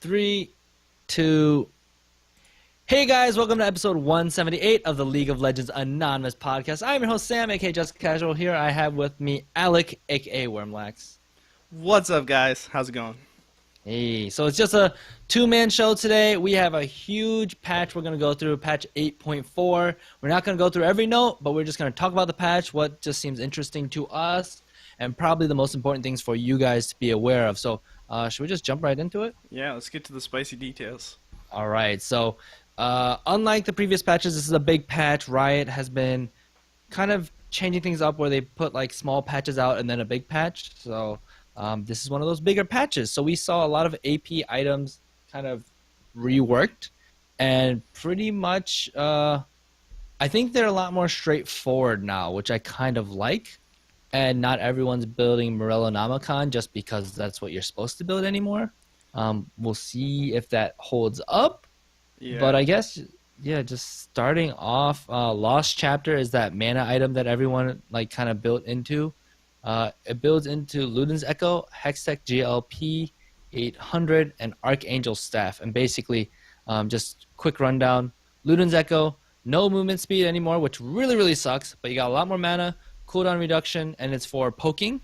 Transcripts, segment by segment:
Three, two. Hey guys, welcome to episode 178 of the League of Legends Anonymous podcast. I'm your host Sam, aka Just Casual. Here I have with me Alec, aka Wormlax. What's up, guys? How's it going? Hey, so it's just a two-man show today. We have a huge patch we're going to go through, patch 8.4. We're not going to go through every note, but we're just going to talk about the patch, what just seems interesting to us, and probably the most important things for you guys to be aware of. So should we just jump right into it? Yeah, let's get to the spicy details. All right, so unlike the previous patches, this is a big patch. Riot has been kind of changing things up where they put like small patches out and then a big patch. So this is one of those bigger patches. So we saw a lot of AP items kind of reworked, and pretty much I think they're a lot more straightforward now, which I kind of like. And not everyone's building Morellonomicon just because that's what you're supposed to build anymore. We'll see if that holds up. Yeah. But I guess, yeah, just starting off, Lost Chapter is that mana item that everyone like kind of built into. It builds into Luden's Echo, Hextech GLP 800, and Archangel Staff. And basically, just quick rundown, Luden's Echo, no movement speed anymore, which really, really sucks. But you got a lot more mana, cooldown reduction, and it's for poking.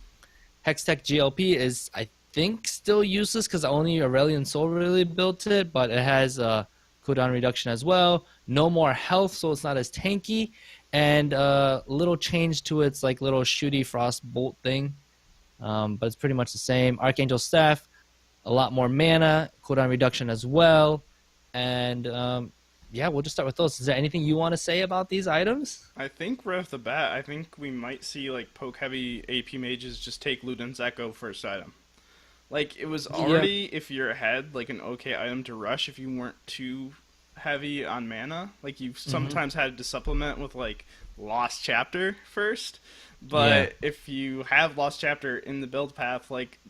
Hextech GLP is, I think, still useless because only Aurelion Soul really built it, but it has cooldown reduction as well. No more health, so it's not as tanky. And a little change to its like little shooty frost bolt thing, but it's pretty much the same. Archangel Staff, a lot more mana, cooldown reduction as well. And yeah, we'll just start with those. Is there anything you want to say about these items? I think right off the bat, I think we might see like poke-heavy AP mages just take Luden's Echo first item. Like, it was already, if you're ahead, like an okay item to rush if you weren't too heavy on mana. Like, you sometimes had to supplement with like Lost Chapter first. But if you have Lost Chapter in the build path, like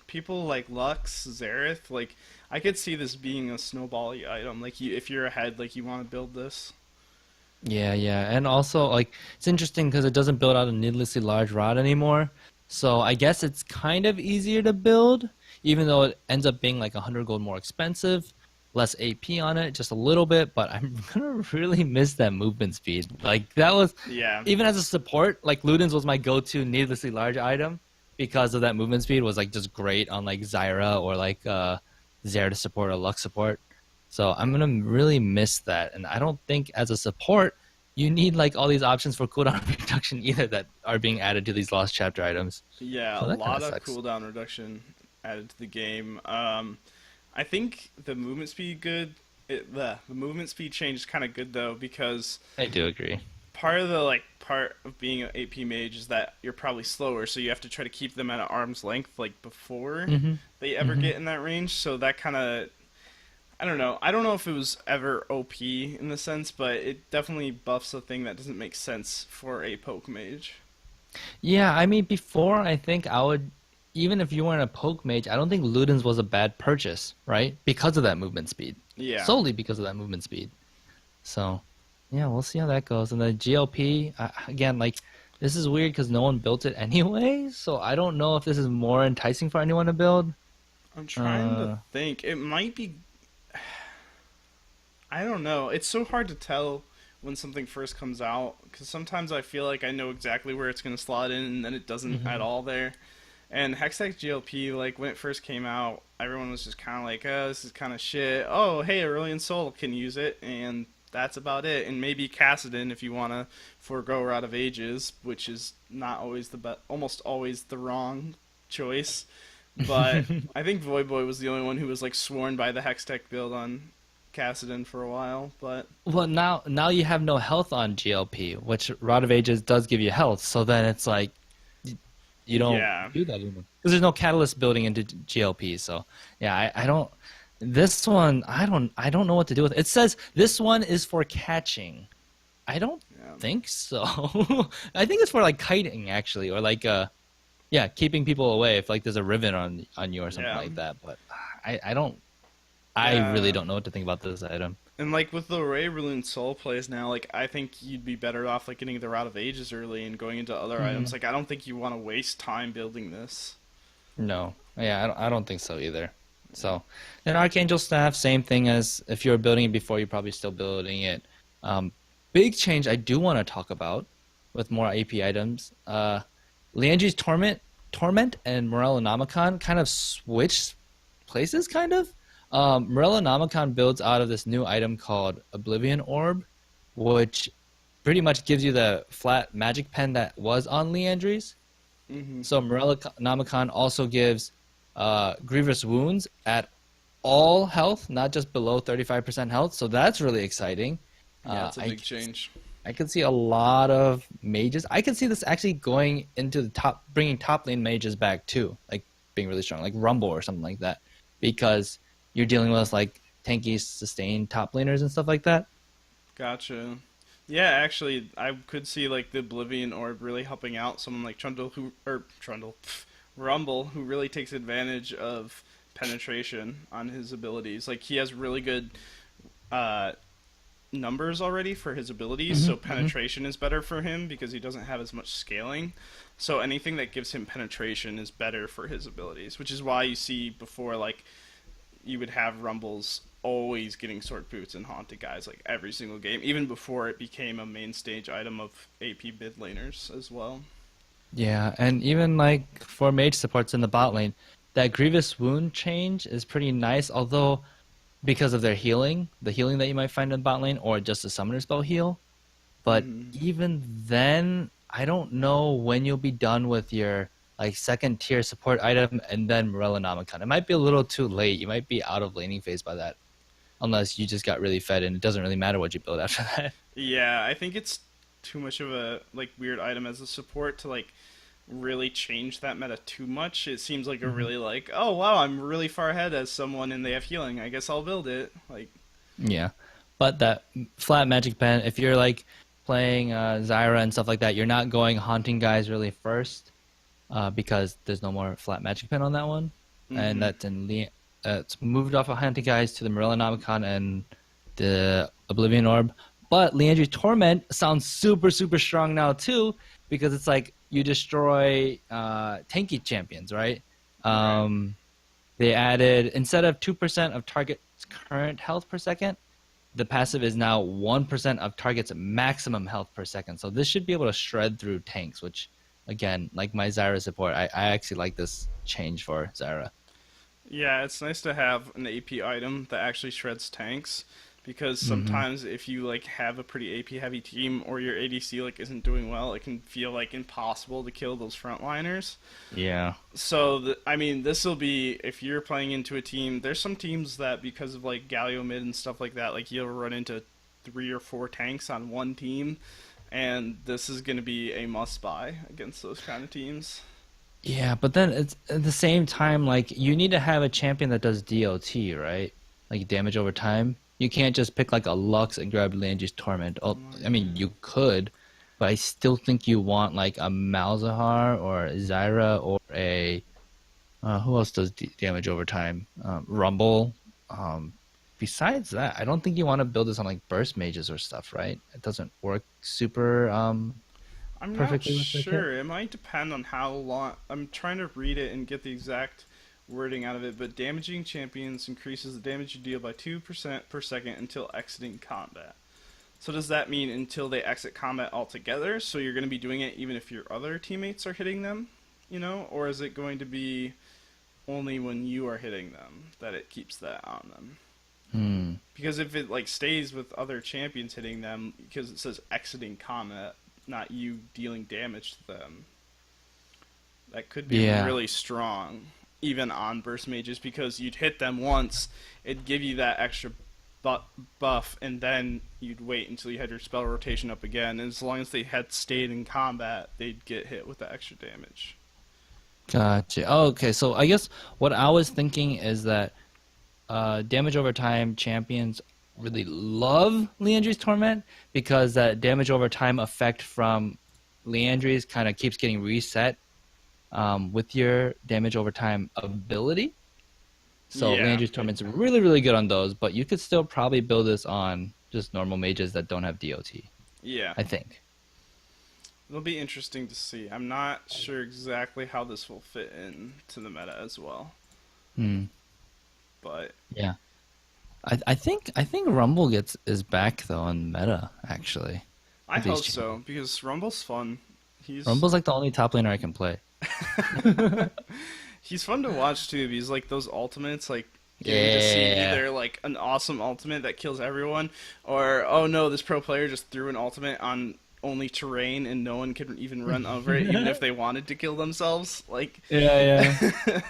people like Lux, Xerath, like I could see this being a snowball-y item. Like, if you're ahead, like you want to build this. Yeah, and also like it's interesting because it doesn't build out a needlessly large rod anymore. So I guess it's kind of easier to build, even though it ends up being like 100 gold more expensive, less AP on it, just a little bit. But I'm gonna really miss that movement speed. Like that was, even as a support, like Luden's was my go-to needlessly large item because of that movement speed was like just great on like Zyra or like Xerath support or Lux support. So I'm gonna really miss that, and I don't think as a support you need like all these options for cooldown reduction either that are being added to these Lost Chapter items. Yeah, So a that lot kinda of sucks. cooldown reduction added to the game. I think the movement speed the movement speed change is kind of good though, because I do agree. part of being an AP mage is that you're probably slower, so you have to try to keep them at an arm's length like before they ever get in that range. So that kind of, I don't know. I don't know if it was ever OP in the sense, but it definitely buffs a thing that doesn't make sense for a poke mage. Yeah, I mean before I think I would, even if you weren't a poke mage, I don't think Luden's was a bad purchase, right? Because of that movement speed. Yeah. Solely because of that movement speed. So, yeah, we'll see how that goes. And the GLP, again, like, this is weird because no one built it anyway, so I don't know if this is more enticing for anyone to build. I'm trying to think. It might be. I don't know. It's so hard to tell when something first comes out, because sometimes I feel like I know exactly where it's going to slot in, and then it doesn't at all there. And Hextech GLP, like, when it first came out, everyone was just kind of like, oh, this is kind of shit. Oh, hey, Aurelion Soul can use it, and that's about it. And maybe Kassadin if you want to forego Rod of Ages, which is not always almost always the wrong choice. But I think Voyboy was the only one who was, like, sworn by the Hextech build on Kassadin for a while, but Well, now you have no health on GLP, which Rod of Ages does give you health, so then it's like, you don't do that anymore because there's no catalyst building into GLP. So yeah, I don't. This one, I don't know what to do with it. It says this one is for catching. I don't think so. I think it's for like kiting actually, or like keeping people away if like there's a rivet on you or something like that. But I don't. I really don't know what to think about this item. And like with the way Aurelion Soul plays now, like I think you'd be better off like getting the Rod of Ages early and going into other items. Like I don't think you want to waste time building this. No, yeah, I don't think so either. So, an Archangel staff, same thing as if you were building it before, you're probably still building it. Um, Big change I do want to talk about with more AP items. Liandry's Torment and Morellonomicon kind of switched places, kind of. Morellonomicon builds out of this new item called Oblivion Orb, which pretty much gives you the flat magic pen that was on Liandry's. Hmm. So Morellonomicon also gives Grievous Wounds at all health, not just below 35% health. So that's really exciting. Yeah, Uh, it's a I big can, change. I can see a lot of mages. I can see this actually going into the top, bringing top lane mages back too, like being really strong, like Rumble or something like that, because you're dealing with like tanky, sustained top laners and stuff like that. Gotcha. Yeah, actually, I could see like the Oblivion Orb really helping out someone like Rumble, who really takes advantage of penetration on his abilities. Like he has really good uh, numbers already for his abilities, Hmm so penetration is better for him because he doesn't have as much scaling. So anything that gives him penetration is better for his abilities, which is why you see before like you would have Rumbles always getting sword boots and haunted guys like every single game, even before it became a main stage item of AP mid laners as well. Yeah, and even like for mage supports in the bot lane, that Grievous Wound change is pretty nice, although because of their healing, the healing that you might find in bot lane, or just a summoner spell heal. But Hmm. even then, I don't know when you'll be done with your like second tier support item and then Morellonomicon. It might be a little too late. You might be out of laning phase by that, unless you just got really fed and it doesn't really matter what you build after that. Yeah, I think it's too much of a like weird item as a support to like really change that meta too much. It seems like a Mhm. really like, oh wow, I'm really far ahead as someone and they have healing. I guess I'll build it. Like, Yeah, but that flat magic pen, if you're like playing Zyra and stuff like that, you're not going haunting guys really first, because there's no more flat magic pen on that one, and mm-hmm. that's it's moved off of haunting guys to the Morellonomicon and the Oblivion Orb. But Liandry's Torment sounds super super strong now too, because it's like you destroy tanky champions, right? Right. Um, they added instead of 2% of target's current health per second, the passive is now 1% of target's maximum health per second. So this should be able to shred through tanks, which again, like my Zyra support, I actually like this change for Zyra. Yeah, it's nice to have an AP item that actually shreds tanks because Hmm sometimes if you like have a pretty AP heavy team or your ADC like isn't doing well, it can feel like impossible to kill those frontliners. Yeah. So I mean, this will be if you're playing into a team. There's some teams that because of like Galio mid and stuff like that, like you'll run into 3 or 4 tanks on one team, and this is going to be a must buy against those kind of teams. Yeah, but then it's at the same time, like you need to have a champion that does DOT, right? Like damage over time. You can't just pick like a Lux and grab Landry's Torment. Oh, Oh I mean, yeah. you could, but I still think you want like a Malzahar or a Zyra or a who else does damage over time? Rumble. Um, Besides that, I don't think you want to build this on like burst mages or stuff, right? It doesn't work super I'm not perfectly with the kit. sure. It might depend on how long. I'm trying to read it and get the exact wording out of it, but damaging champions increases the damage you deal by 2% per second until exiting combat. So does that mean until they exit combat altogether? So you're going to be doing it even if your other teammates are hitting them, or is it going to be only when you are hitting them that it keeps that on them? Hmm. Because if it like stays with other champions hitting them, because it says exiting combat, not you dealing damage to them, that could be Yeah. really strong, even on burst mages, because you'd hit them once, it'd give you that extra buff, and then you'd wait until you had your spell rotation up again. And as long as they had stayed in combat, they'd get hit with the extra damage. Gotcha. Oh, okay, so I guess what I was thinking is that damage over time champions really love Leandry's Torment because that damage over time effect from Leandry's kind of keeps getting reset with your damage over time ability. So Yeah, Leandry's Torment's really, really good on those, but you could still probably build this on just normal mages that don't have DOT, yeah. I think. It'll be interesting to see. I'm not sure exactly how this will fit in to the meta as well. Hmm. But Yeah. I think Rumble gets is back though in meta actually I with these hope changes. so because Rumble's fun. He's Rumble's like the only top laner I can play. he's fun to watch too. Because like those ultimates, like getting to see Yeah. either like an awesome ultimate that kills everyone, or oh no, this pro player just threw an ultimate on only terrain and no one could even run over it, even if they wanted to kill themselves. Like Yeah, yeah.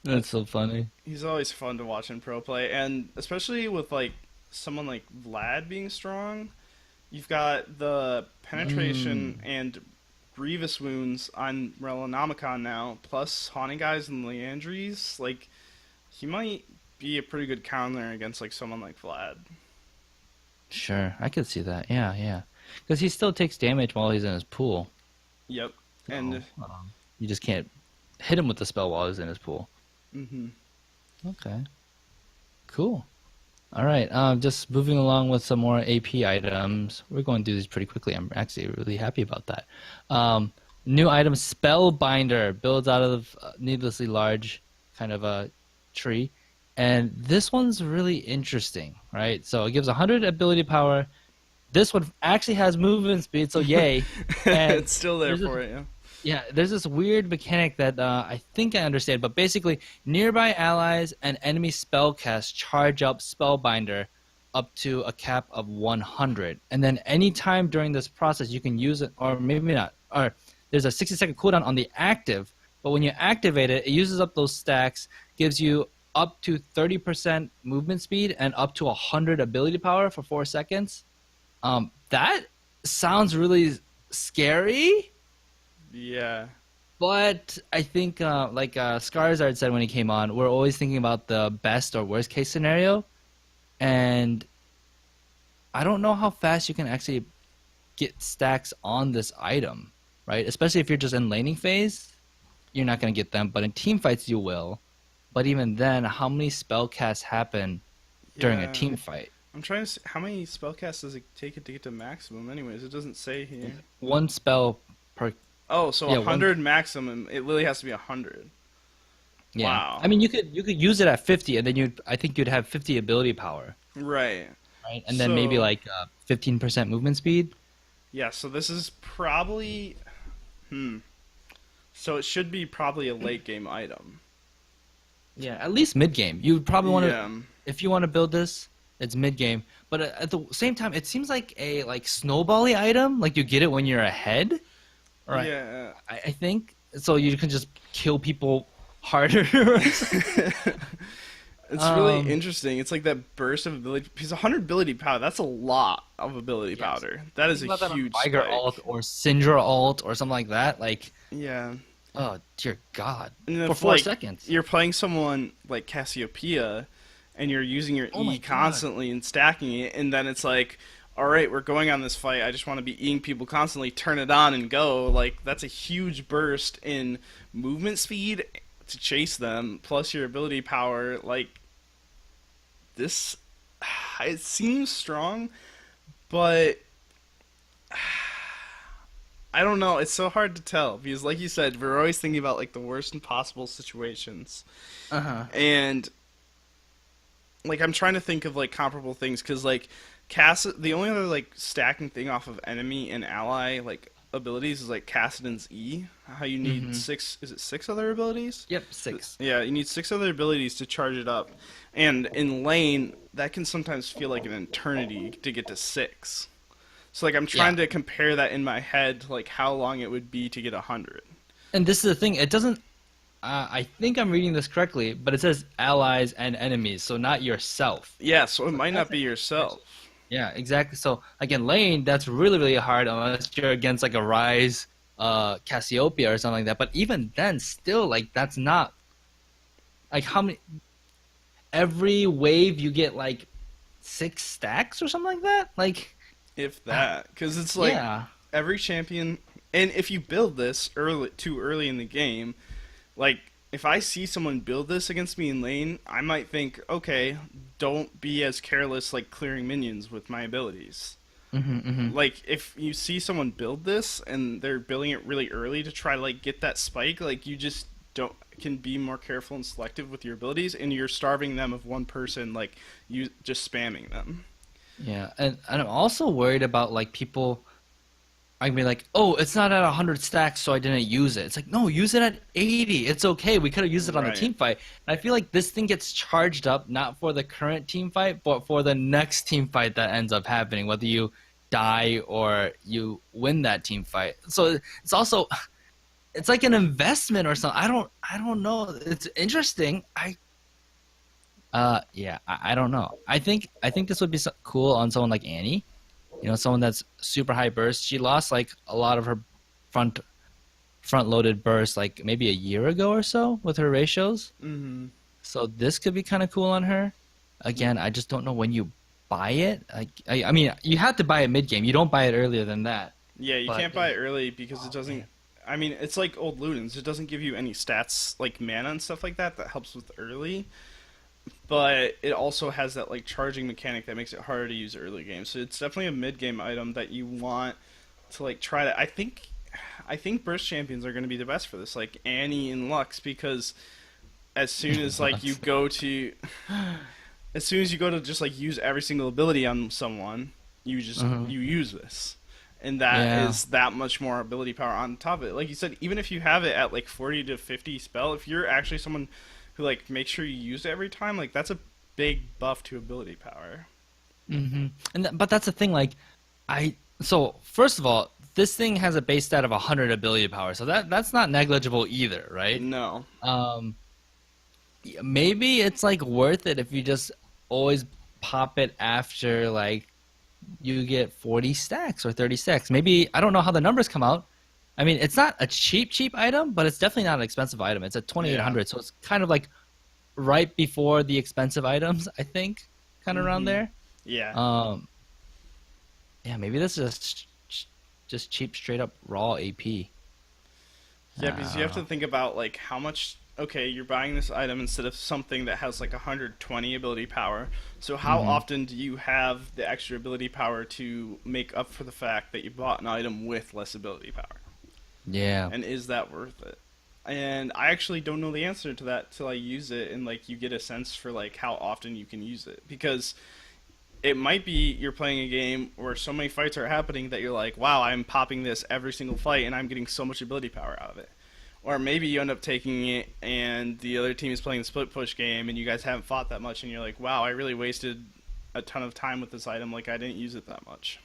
That's so funny. he's always fun to watch in pro play, and especially with like someone like Vlad being strong. You've got the penetration Mm. and grievous wounds on Relananomicon now, plus Haunting Guys and Leandries. Like, he might be a pretty good counter against like someone like Vlad. Sure, I could see that. Yeah, yeah. Because he still takes damage while he's in his pool. Yep. And So you just can't hit him with the spell while he's in his pool. hmm Okay, cool. All right, just moving along with some more AP items. We're going to do these pretty quickly. I'm actually really happy about that. New item, Spellbinder, builds out of needlessly large kind of a tree. And this one's really interesting, right? So it gives 100 ability power. This one actually has movement speed, so yay. And it's still there there's this for it. Yeah. yeah, there's this weird mechanic that I think I understand, but basically, nearby allies and enemy spellcasts charge up Spellbinder up to a cap of 100. And then anytime during this process, you can use it, or maybe not, or there's a 60-second cooldown on the active, but when you activate it, it uses up those stacks, gives you up to 30% movement speed and up to 100 ability power for 4 seconds. That sounds really scary. Yeah. But I think, Skarzard said when he came on, we're always thinking about the best or worst case scenario. And I don't know how fast you can actually get stacks on this item, right? Especially if you're just in laning phase, you're not going to get them. But in team fights, you will. But even then, how many spell casts happen during a Yeah. team fight? I'm trying to see how many spellcasts does it take it to get to maximum. Anyways, it doesn't say here. One spell per. Oh, so Yeah, one. 100 maximum. It really has to be 100. Yeah. Wow. I mean, you could use it at 50, and then I think you'd have 50 ability power, Right. right? And then maybe So like 15% movement speed. yeah. So this is probably hmm. So it should be probably a late game item. Yeah, at least mid game. You would probably want to, Yeah. if you want to build this, it's mid game. But at the same time, it seems like a snowbally item. Like you get it when you're ahead, right? Yeah. I think so. You can just kill people harder. It's really um, interesting. It's like that burst of ability because 100 ability power, that's a lot of ability yes. powder. That is Think a about that on huge Viger spike. alt or Syndra alt or something like that. Like, Yeah. oh dear God, And for if four like seconds. you're playing someone like Cassiopeia and you're using your Oh my E God. constantly and stacking it, and then it's like, all right, we're going on this fight. I just want to be eating people constantly. Turn it on and go. Like that's a huge burst in movement speed to chase them, plus your ability power. Like this, it seems strong, but I don't know. It's so hard to tell because, like you said, we're always thinking about like the worst possible situations, Uh huh. and like I'm trying to think of like comparable things because like the only other like stacking thing off of enemy and ally like abilities is like Kassadin's E. How you need Mm-hmm. six? Is it six other abilities? Yep. 6. Yeah, you need six other abilities to charge it up, and in lane that can sometimes feel like an eternity to get to six. So like I'm Yeah. trying to compare that in my head to like how long it would be to get 100. And this is the thing. It doesn't. I think I'm reading this correctly, but it says allies and enemies, so not yourself. Yeah, so it So might not that's be yourself. yeah, exactly. So like in lane, that's really really hard unless you're against like a Rise, Cassiopeia or something like that. But even then, still like that's not like how many. Every wave you get like 6 stacks or something like that. Like If that, because it's like yeah, every champion, and if you build this too early in the game, like if I see someone build this against me in lane, I might think, okay, don't be as careless like clearing minions with my abilities. hmm. Like if you see someone build this and they're building it really early to try to like get that spike, like you just don't can be more careful and selective with your abilities, and you're starving them of one person, like you just spamming them. Yeah, and I'm also worried about like people. I can be like, oh, it's not at 100 stacks, so I didn't use it. It's like, no, use it at 80. It's okay. We could have used it on the Right. team fight. And I feel like this thing gets charged up not for the current team fight, but for the next team fight that ends up happening, whether you die or you win that team fight. So it's also it's like an investment or something. I don't know. It's interesting. Yeah, I don't know. I think this would be cool on someone like Annie. Someone that's super high burst. She lost like a lot of her front front loaded burst like maybe a year ago or so with her ratios. Mm-hmm. So this could be kind of cool on her. Again, I just don't know when you buy it. I mean, you have to buy it mid game. You don't buy it earlier than that. Yeah, you But can't buy it early because it oh doesn't. man, I mean, it's like old Ludens. It doesn't give you any stats like mana and stuff like that that helps with early. But it also has that like charging mechanic that makes it harder to use early game. So it's definitely a mid game item that you want to like try to. I think burst champions are going to be the best for this, like Annie and Lux, because as soon as like you go to, as soon as you go to just like use every single ability on someone, uh you use this, and that yeah. is that much more ability power on top of it. Like you said, even if you have it at like 40 to 50 spell, if you're actually someone who like makes sure you use it every time, like that's a big buff to ability power. But that's the thing. Like, so first of all, this thing has a base stat of 100 ability power, so that's not negligible either, right? No. Um, maybe it's like worth it if you just always pop it after like you get 40 stacks or 30 stacks. Maybe I don't know how the numbers come out. I mean, it's not a cheap item, but it's definitely not an expensive item. It's at Yeah. 2800, so it's kind of like right before the expensive items, I think, kind of around Mm-hmm. there. Yeah. Um, yeah, maybe this is just cheap, straight up raw AP. Yeah, because you I have don't to know. think about like how much. Okay, you're buying this item instead of something that has like 120 ability power. So how Hmm. often do you have the extra ability power to make up for the fact that you bought an item with less ability power? Yeah. And is that worth it? And I actually don't know the answer to that till I use it and like you get a sense for like how often you can use it, because it might be you're playing a game where so many fights are happening that you're like, wow, I'm popping this every single fight and I'm getting so much ability power out of it. Or maybe you end up taking it and the other team is playing the split push game and you guys haven't fought that much and you're like, wow, I really wasted a ton of time with this item, like I didn't use it that much.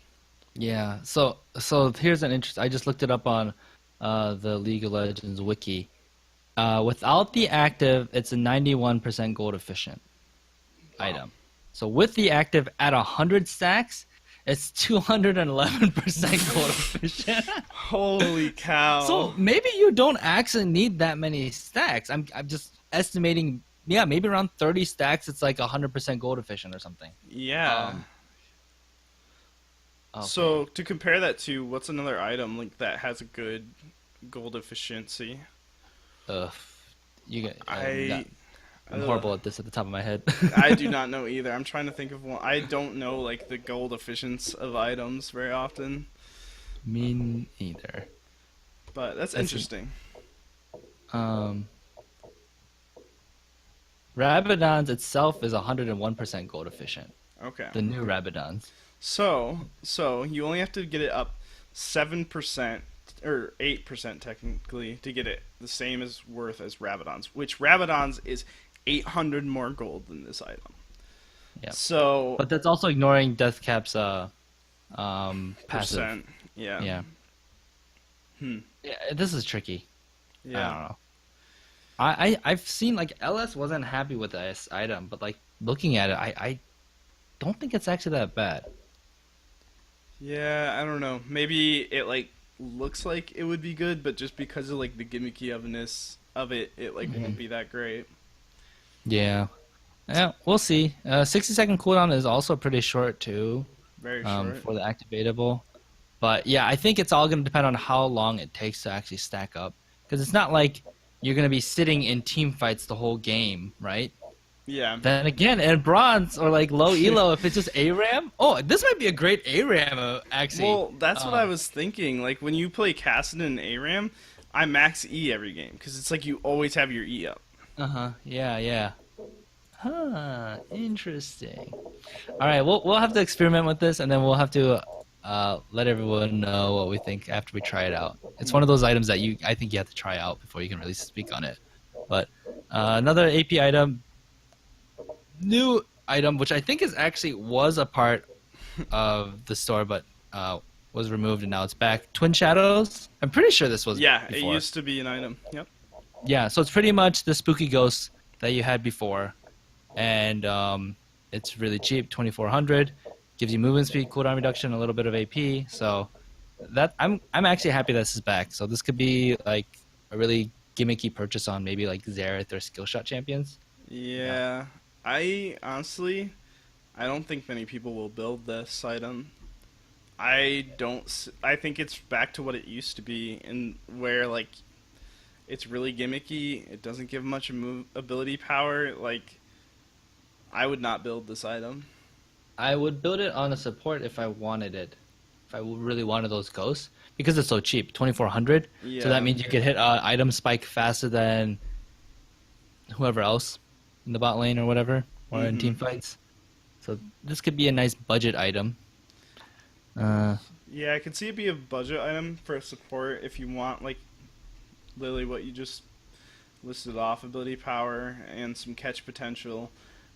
Yeah. So here's an interest. I just looked it up on the League of Legends wiki. Without the active, it's a 91% gold efficient Wow. item. So with the active at 100 stacks, it's 211% gold efficient. Holy So cow. maybe you don't actually need that many stacks. I'm just estimating, yeah, maybe around 30 stacks it's like 100% gold efficient or something. Yeah. Um okay. So to compare that to what's another item like that has a good gold efficiency? Ugh. You get I I'm horrible at this at the top of my head. I do not know either. I'm trying to think of one. I don't know like the gold efficiency of items very often, Me neither. but that's Let's see. interesting. Um Rabadon's itself is 101% gold efficient. Okay. The new Rabadons. So you only have to get it up 7% or 8% technically to get it the same as worth as Rabadon's, which Rabadon's is 800 more gold than this item. Yeah. So But that's also ignoring Deathcap's passive. percent, yeah. Yeah. Hmm. Yeah, this is tricky. I Yeah. don't know. I've seen like LS wasn't happy with this item, but like looking at it, I don't think it's actually that bad. Yeah, I don't know. Maybe it like looks like it would be good, but just because of like the gimmicky ofness of it, it like won't Hmm. be that great. Yeah. Yeah, we'll see. 60-second cooldown is also pretty short too, Very short. for the activatable. But yeah, I think it's all going to depend on how long it takes to actually stack up. Because it's not like you're going to be sitting in team fights the whole game, right? Yeah. Then again, in bronze or like low elo, if it's just ARAM, oh, this might be a great ARAM actually. Well, that's what I Um, was thinking. Like when you play Kassadin and ARAM, I max E every game because it's like you always have your E up. Uh-huh. Yeah, yeah. Huh, interesting. All right, we'll have to experiment with this, and then we'll have to let everyone know what we think after we try it out. It's one of those items that I think you have to try out before you can really speak on it. But another AP item, new item, which I think is actually was a part of the store, but was removed and now it's back. Twin Shadows. I'm pretty sure this was Yeah, it before. used to be an item. Yep. Yeah, so it's pretty much the spooky ghost that you had before, and it's really cheap, 2,400. Gives you movement speed, cooldown reduction, a little bit of AP. So that I'm actually happy this is back. So this could be like a really gimmicky purchase on maybe like Xerath or Skill Shot champions. Yeah. Yeah, I honestly, I don't think many people will build this item. I don't. I think it's back to what it used to be, and where like it's really gimmicky. It doesn't give much ability power. Like I would not build this item. I would build it on a support if I wanted it. If I really wanted those ghosts, because it's so cheap, 2,400. So that Yeah. means you could hit item spike faster than whoever else in the bot lane or whatever, or in team Mhm. fights. So this could be a nice budget item. Uh, Yeah, I could see it be a budget item for support if you want like literally what you just listed off, ability power and some catch potential.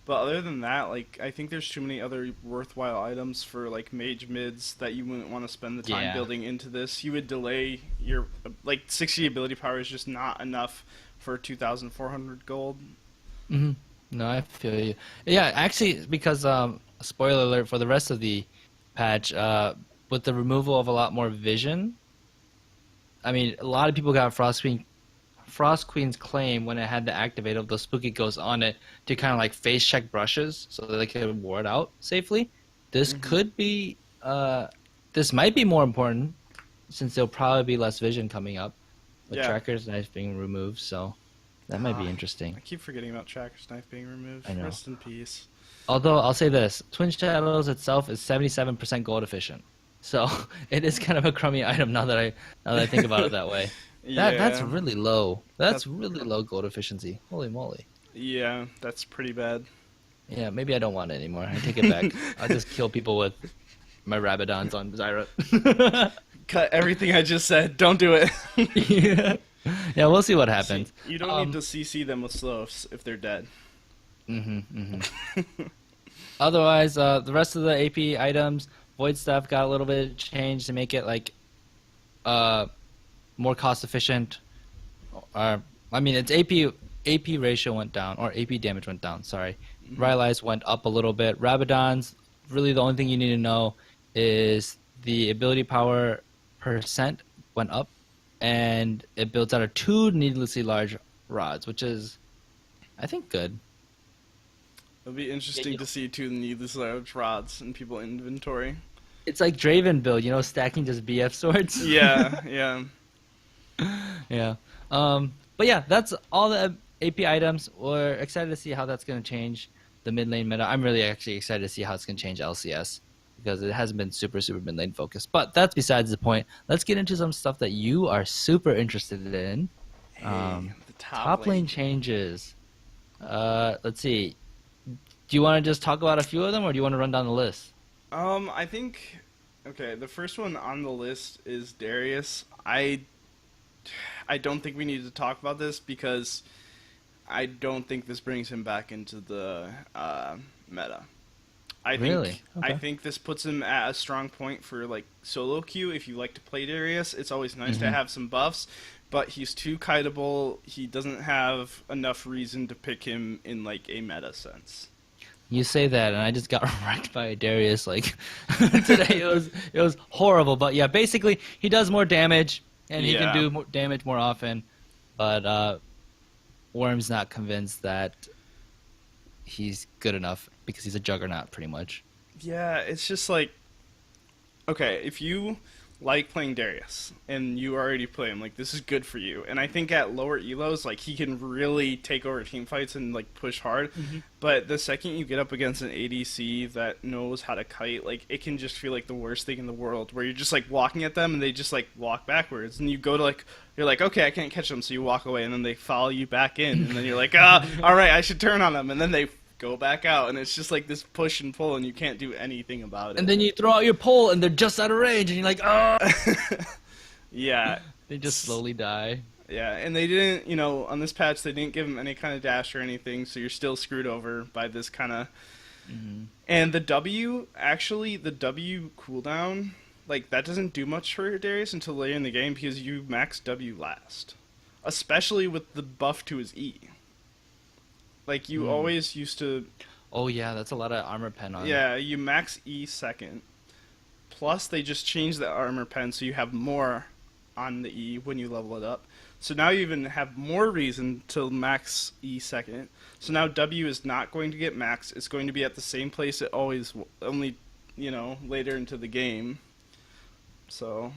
But other than that, like I think there's too many other worthwhile items for like mage mids that you wouldn't want to spend the time yeah. building into this. You would delay your like 60 ability power is just not enough for 2,400 gold. hmm No, I feel you. Yeah, actually, because spoiler alert for the rest of the patch, with the removal of a lot more vision. I mean, a lot of people got Frost Queen's claim when it had the activate of those spooky ghosts on it to kind of like face check brushes so that they could ward out safely. This Hmm. could be, this might be more important since there'll probably be less vision coming up with Yeah. Tracker's Knife being removed. So that might be Ah, interesting. I keep forgetting about Tracker's Knife being removed. I know. Rest in peace. Although I'll say this, Twin Shadows itself is 77% gold efficient. So it is kind of a crummy item now that I think about it that way. That's Yeah. really low. That That's really low gold efficiency. Holy moly. yeah, that's pretty bad. Yeah, maybe I don't want it anymore. I take it back. I'll just kill people with my Rabadons on Zyra. Cut everything I just said. Don't do it. Yeah. Yeah, we'll see what See, happens. you don't need to CC them with slows if they're dead. Hmm. Otherwise, the rest of the AP items, Void stuff got a little bit changed to make it like uh more cost efficient. I mean, its AP ratio went down, or AP damage went down. Sorry, Hmm. Rylai's went up a little bit. Rabadon's really the only thing you need to know is the ability power percent went up, and it builds out of two needlessly large rods, which is I think good. It'll be Yeah, interesting to see two needless large rods in people inventory. it's like Draven build, stacking just BF swords. Yeah, yeah. Yeah. But yeah, that's all the AP items. We're excited to see how that's going to change the mid lane meta. I'm really actually excited to see how it's going to change LCS because it hasn't been super mid lane focused. But that's besides the point. Let's get into some stuff that you are super interested in. Hey, Um, the top top lane lane. changes. Let's see. Do you want to just talk about a few of them, or do you want to run down the list? I think okay, the first one on the list is Darius. I don't think we need to talk about this because I don't think this brings him back into the meta. Really? I Okay. think this puts him at a strong point for like solo queue if you like to play Darius. It's always nice to Hmm. have some buffs, but he's too kiteable. He doesn't have enough reason to pick him in like a meta sense. You say that, and I just got wrecked by Darius like today. It was horrible, but yeah, basically he does more damage and he can Yeah. do more damage more often. But Worm's not convinced that he's good enough because he's a juggernaut, pretty much. Yeah, it's just like okay, if you like playing Darius, and you already play him, like this is good for you. And I think at lower elos, like he can really take over team fights and like push hard. Hmm. But the second you get up against an ADC that knows how to kite, like it can just feel like the worst thing in the world. Where you're just like walking at them and they just like walk backwards, and you go to like you're like okay I can't catch them, so you walk away, and then they follow you back in, and then you're like all right I should turn on them, and then they go back out, and it's just like this push and pull, and you can't do anything about And it. then you throw out your pole, and they're just out of range, and you're like, oh. Yeah, They just slowly die. yeah, and they didn't, on this patch they didn't give him any kind of dash or anything, so you're still screwed over by this kind of. Hmm. And the W, actually, the W cooldown, like that doesn't do much for Darius until later in the game because you max W last, especially with the buff to his E. Like you always used to, Oh yeah, that's a lot of armor pen on. yeah, you max E second. Plus, they just changed the armor pen so you have more on the E when you level it up. So now you even have more reason to max E second. So now W is not going to get max. It's going to be at the same place it always, only, later into the game. So,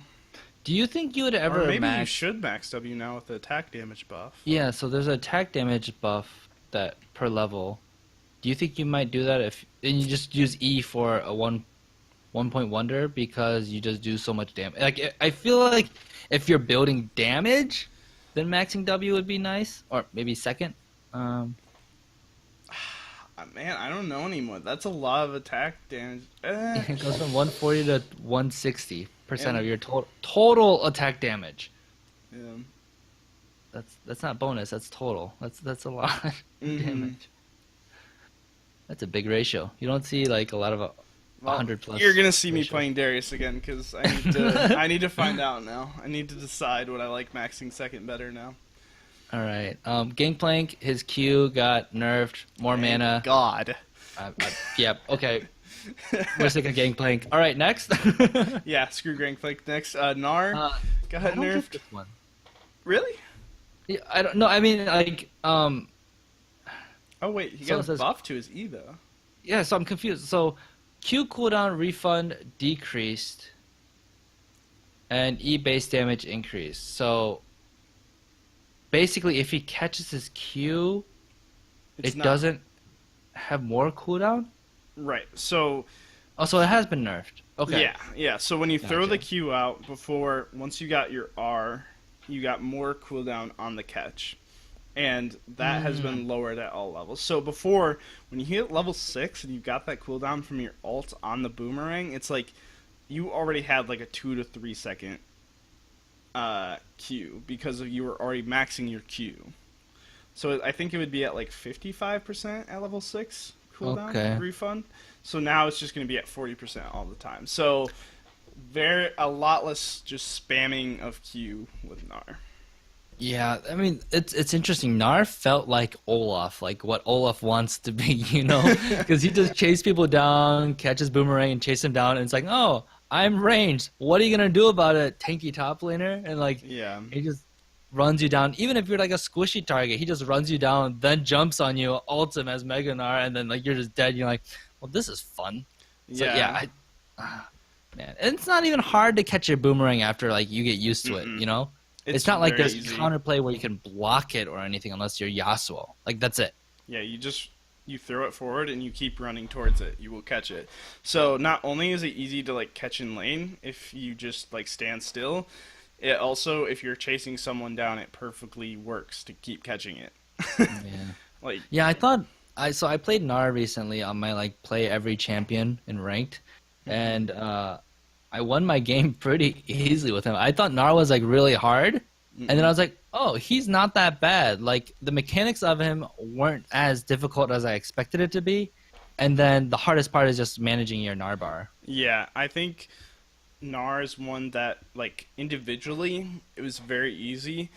Do you think you would or ever maybe you max? should max W now with the attack damage buff. Yeah, so there's an attack damage buff that per level. Do you think you might do that if and you just use E for a 1 point wonder because you just do so much damage? Like I feel like if you're building damage, then maxing W would be nice, or maybe second. Um, Man, I don't know anymore. That's a lot of attack damage. it goes from 140 to 160% of And- your total attack damage. Yeah. That's not bonus. That's total. That's a lot of Mhm. damage. That's a big ratio. You don't see like a lot of 100 plus. You're gonna see me ratio. playing Darius again because I need to. I need to find out now. I need to decide what I like maxing second better now. All right. Gangplank, his Q got nerfed. More Thank mana. God. Yep. Okay. We're sick of Gangplank. All right. Next. Yeah, screw Gangplank next. Gnar got I don't get nerfed. this one. Really? Yeah, I don't know. I mean, like, Oh wait, he So got it a says- buff to his E though. yeah. So I'm confused. So Q cooldown refund decreased, and E base damage increased. So basically, if he catches his Q, It's it not- doesn't have more cooldown. Right. So Oh, so it has been nerfed. Okay. yeah. So when you throw Gotcha. the Q out once you got your R, you got more cooldown on the catch. And that has been lowered at all levels. So before, when you hit level 6 and you got that cooldown from your ult on the boomerang, it's like you already had like a 2 to 3 second Q because you were already maxing your Q. So I think it would be at like 55% at level 6 cooldown Okay. refund. So now it's just going to be at 40% all the time. So there a lot less just spamming of Q with Gnar. Yeah, I mean it's interesting. Nar felt like Olaf, like what Olaf wants to be, because he just chased people down, catches boomerang, and chase him down, and it's like, oh, I'm ranged. What are you gonna do about it, tanky top laner? And like, Yeah. he just runs you down. Even if you're like a squishy target, he just runs you down, then jumps on you, ults him as Mega Gnar, and then like you're just dead. You're like, well, this is fun. So yeah, man, and it's not even hard to catch your boomerang after like you get used to it, Mm-mm. It's not like very there's easy. counterplay where you can block it or anything unless you're Yasuo. Like that's it. Yeah, you throw it forward and you keep running towards it. You will catch it. So not only is it easy to like catch in lane if you just like stand still, it also if you're chasing someone down, it perfectly works to keep catching it. Yeah. Like Yeah, I played Nar recently on my like play every champion in ranked, and I won my game pretty easily with him. I thought Nar was like really hard, and then I was like, oh, he's not that bad. Like the mechanics of him weren't as difficult as I expected it to be, and then the hardest part is just managing your Nar bar. yeah, I think Gnar is one that like individually it was very easy,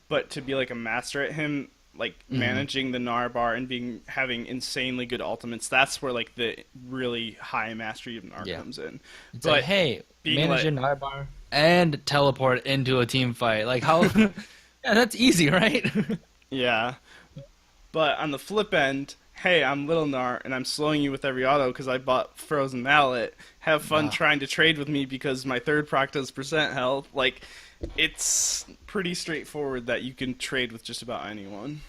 but to be like a master at him, like managing the Gnar bar and having insanely good ultimates, that's where like the really high mastery of Gnar Yeah. comes in. It's But like, hey, being manage like- your Nar bar and teleport into a team fight. Like how? Yeah, that's easy, right? Yeah. But on the flip end, hey, I'm Little Gnar and I'm slowing you with every auto because I bought Frozen Mallet. Have fun Ah, trying to trade with me because my third proc does percent health. Like, it's pretty straightforward that you can trade with just about anyone.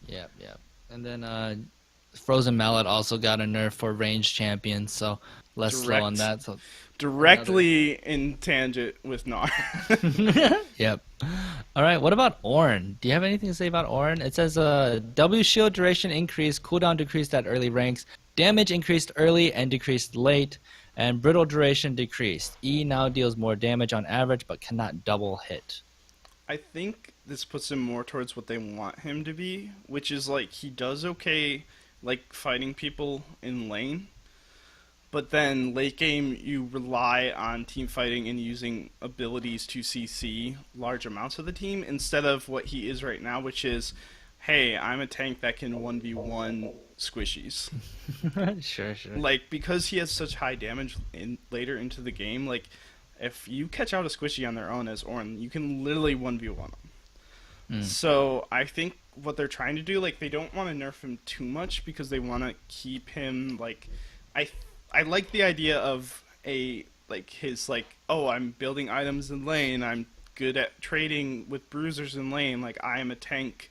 yep, yep. And then Frozen Mallet also got a nerf for ranged champions, so less slow on Direct, that. So another. directly in tangent with Gnar. Yep. All right. What about Ornn? Do you have anything to say about Ornn? It says W shield duration increased, cooldown decreased at early ranks, damage increased early and decreased late, and brittle duration decreased. E now deals more damage on average, but cannot double hit. I think this puts him more towards what they want him to be, which is like he does okay, like fighting people in lane, but then late game you rely on team fighting and using abilities to CC large amounts of the team instead of what he is right now, which is, hey, I'm a tank that can 1v1 squishies. Sure, sure. Like because he has such high damage in later into the game, like if you catch out a squishy on their own as Ornn, you can literally 1v1 them. Mm. So I think what they're trying to do, like they don't want to nerf him too much because they want to keep him like, I I like the idea of a like his like, oh, I'm building items in lane, I'm good at trading with bruisers in lane, like I am a tank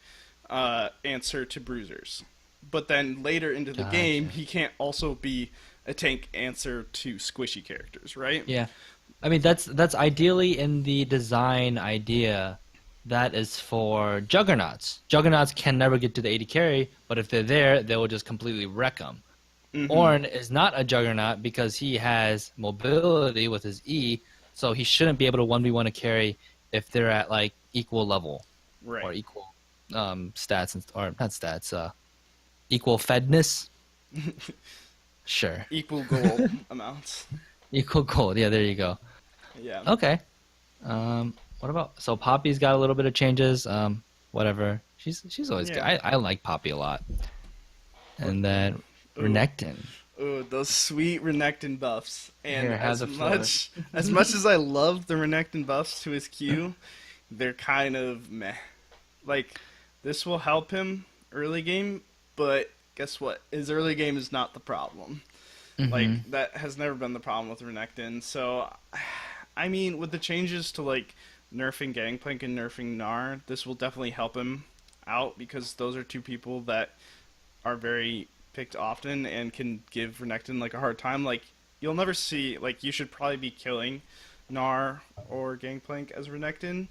answer to bruisers. But then later into the game, Gotcha. he can't also be a tank answer to squishy characters, right? Yeah. I mean, that's ideally in the design idea. That is for juggernauts. Juggernauts can never get to the 80 carry, but if they're there, they will just completely wreck them. Mm-hmm. Ornn is not a juggernaut because he has mobility with his E, so he shouldn't be able to 1v1 a carry if they're at like equal level or Right. equal stats and or not stats, equal fedness. Sure. Equal gold amounts. Equal gold. Yeah, there you go. Yeah. Okay. What about so Poppy's got a little bit of changes. Whatever. She's always good. Yeah. I like Poppy a lot. What? And then Ooh. Renekton. Ooh, those sweet Renekton buffs. And Here, have as the floor. much as much as I love the Renekton buffs to his Q, they're kind of meh. Like this will help him early game, but guess what? His early game is not the problem. Hmm. Like that has never been the problem with Renekton. So I mean, with the changes to like nerfing Gangplank and nerfing Gnar, this will definitely help him out because those are two people that are very picked often and can give Renekton like a hard time. Like you'll never see like you should probably be killing Gnar or Gangplank as Renekton,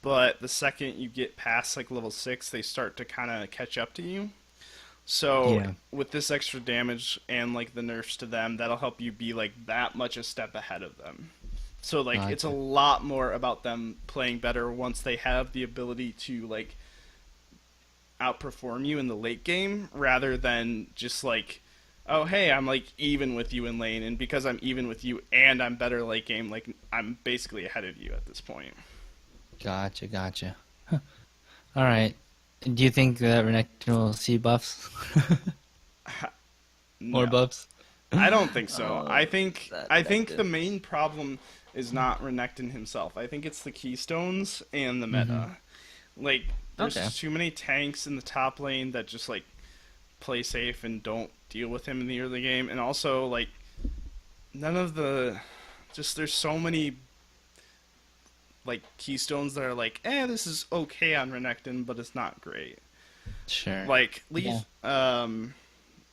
but the second you get past like level 6, they start to kind of catch up to you. So Yeah. with this extra damage and like the nerfs to them, that'll help you be like that much a step ahead of them. So like it's a Gotcha. lot more about them playing better once they have the ability to like outperform you in the late game rather than just like, oh hey, I'm like even with you in lane, and because I'm even with you and I'm better late game, like I'm basically ahead of you at this point. Gotcha, gotcha. All right. Do you think that Renekton will see buffs? More No, buffs? I don't think so. Oh, that I think the Renekton. main problem is not Renekton himself. I think it's the keystones and the Hmm. meta. Like Okay. there's too many tanks in the top lane that just like play safe and don't deal with him in the early game, and also like none of the just there's so many like keystones that are like, this is okay on Renekton, but it's not great. Sure. Like Yeah. leave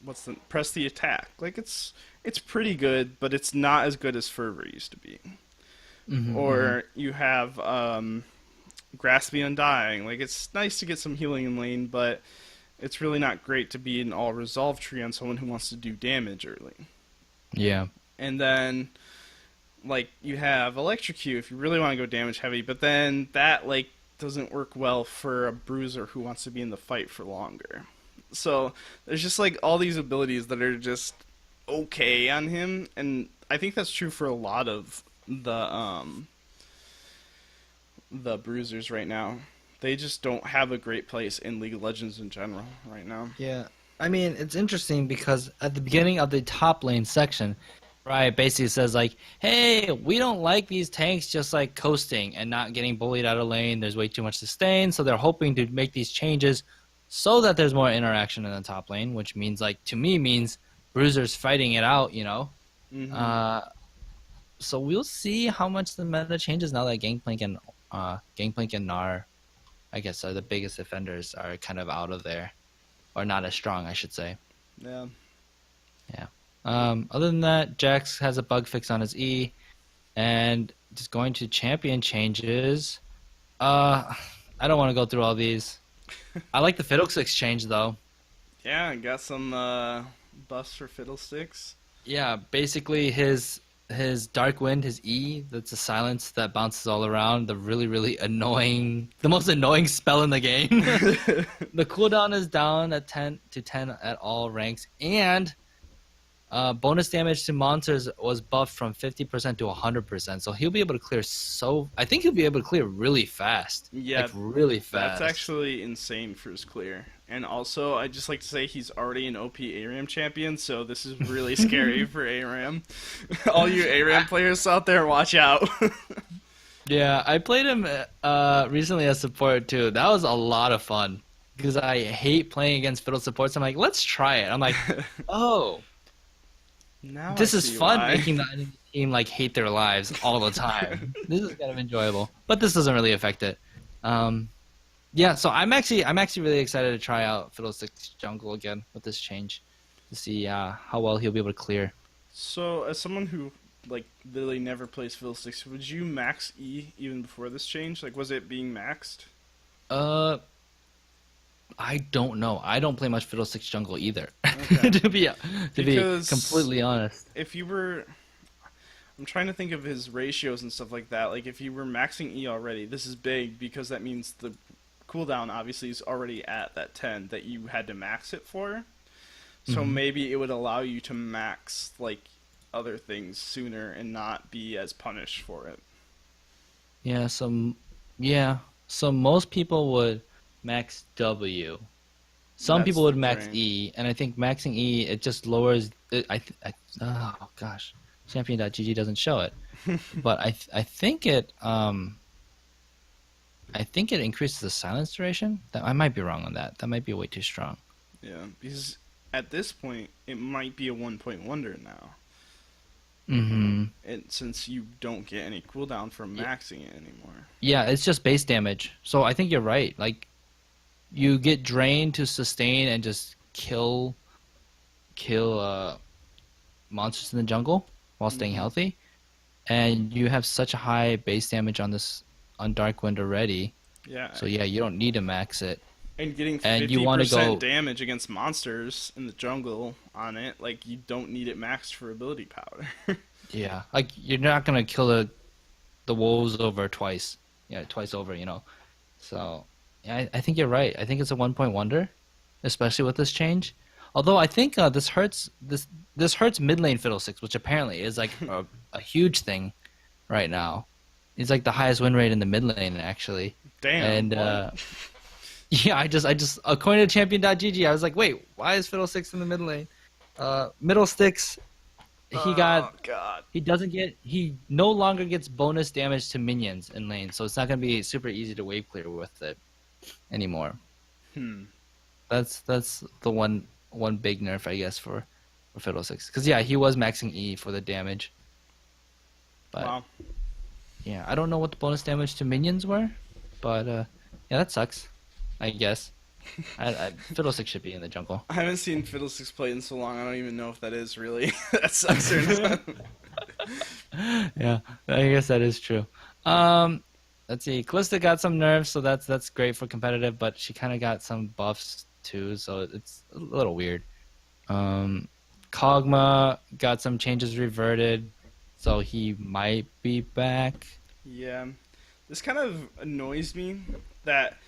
what's the press the attack. Like it's pretty good, but it's not as good as Fervor used to be. Hmm. Hmm. Or you have Grasp the Undying. Like it's nice to get some healing in lane, but it's really not great to be an all resolve tree on someone who wants to do damage early. Yeah. And then like you have Electrocute if you really want to go damage heavy, but then that like doesn't work well for a bruiser who wants to be in the fight for longer. So there's just like all these abilities that are just okay on him, and I think that's true for a lot of the bruisers right now. They just don't have a great place in League of Legends in general right now. Yeah. I mean, it's interesting because at the beginning of the top lane section, right, basically says like, "Hey, we don't like these tanks just like coasting and not getting bullied out of lane. There's way too much sustain, so they're hoping to make these changes so that there's more interaction in the top lane, which means like to me means bruisers fighting it out, you know. Hmm. Uh, so we'll see how much the meta changes now that Gangplank and Gnar, I guess, are the biggest defenders are kind of out of there or not as strong, I should say. Yeah. Yeah. Other than that, Jax has a bug fix on his E, and just going to champion changes. Uh, I don't want to go through all these. I like the Fiddlesticks change though. Yeah, I got some buffs for Fiddlesticks. Yeah, basically his Dark Wind, his E, that's a silence that bounces all around. The really, really annoying, the most annoying spell in the game. The cooldown is down at 10 at all ranks, and bonus damage to monsters was buffed from 50% to 100%. So he'll be able to clear I think he'll be able to clear really fast. Yeah, Like really that's fast. actually insane for his clear. And also, I'd just like to say he's already an OP ARAM champion, so this is really scary for ARAM. All you ARAM players out there, watch out. Yeah, I played him recently as support too. That was a lot of fun because I hate playing against fiddle supports. I'm like, let's try it. I'm like, oh, Now I this is see fun why. making the enemy team like hate their lives all the time. This is kind of enjoyable, but this doesn't really affect it. Um, yeah, so I'm actually really excited to try out Fiddlesticks Jungle again with this change to see how well he'll be able to clear. So, as someone who like literally never plays Fiddlesticks, would you max E even before this change? Like, was it being maxed? Uh, I don't know. I don't play much Fiddlesticks Jungle either, Okay. to be Because completely honest. if you were, I'm trying to think of his ratios and stuff like that. Like, if you were maxing E already, this is big because that means the cooldown obviously is already at that 10 that you had to max it for. So Hmm. maybe it would allow you to max like other things sooner and not be as punished for it. Yeah, yeah. So most people would max W. Some That's people the would max drain. E, and I think maxing E it just lowers it, oh gosh, champion.gg doesn't show it, but I think it increases the silence duration. That I might be wrong on that. That might be way too strong. Yeah, because at this point it might be a 1 point wonder now. Hmm. And since you don't get any cooldown from maxing it anymore. Yeah, it's just base damage. So I think you're right. Like you get drained to sustain and just kill monsters in the jungle while staying Hmm. healthy, and you have such a high base damage on Dark Wind already. Yeah, So yeah, you don't need to max it, and getting and you want to 50% go. damage against monsters in the jungle on it, like you don't need it maxed for ability power. Yeah, like you're not gonna kill the wolves over twice. Yeah, twice over. So yeah, I think you're right. I think it's a 1 point wonder, especially with this change. Although I think this hurts mid lane fiddlesticks, which apparently is like a huge thing right now. It's like the highest win rate in the mid lane actually. Damn, And what? yeah, I just according to champion.gg, I was like, wait, why is fiddlesticks in the mid lane? Middle sticks, he got Oh god. he no longer gets bonus damage to minions in lane, so it's not gonna be super easy to wave clear with it anymore. Hmm. That's the one big nerf, I guess, for Fiddlesticks. Because yeah, he was maxing E for the damage, but Wow. yeah, I don't know what the bonus damage to minions were, but yeah, that sucks. I guess Fiddlesticks should be in the jungle. I haven't seen Fiddlesticks play in so long. I don't even know if that is really that sucks or not. Yeah, I guess that is true. Um, let's see. Callista got some nerfs, so that's great for competitive, but she kind of got some buffs too, so it's a little weird. Um, Kog'Maw got some changes reverted, so he might be back. Yeah, this kind of annoys me that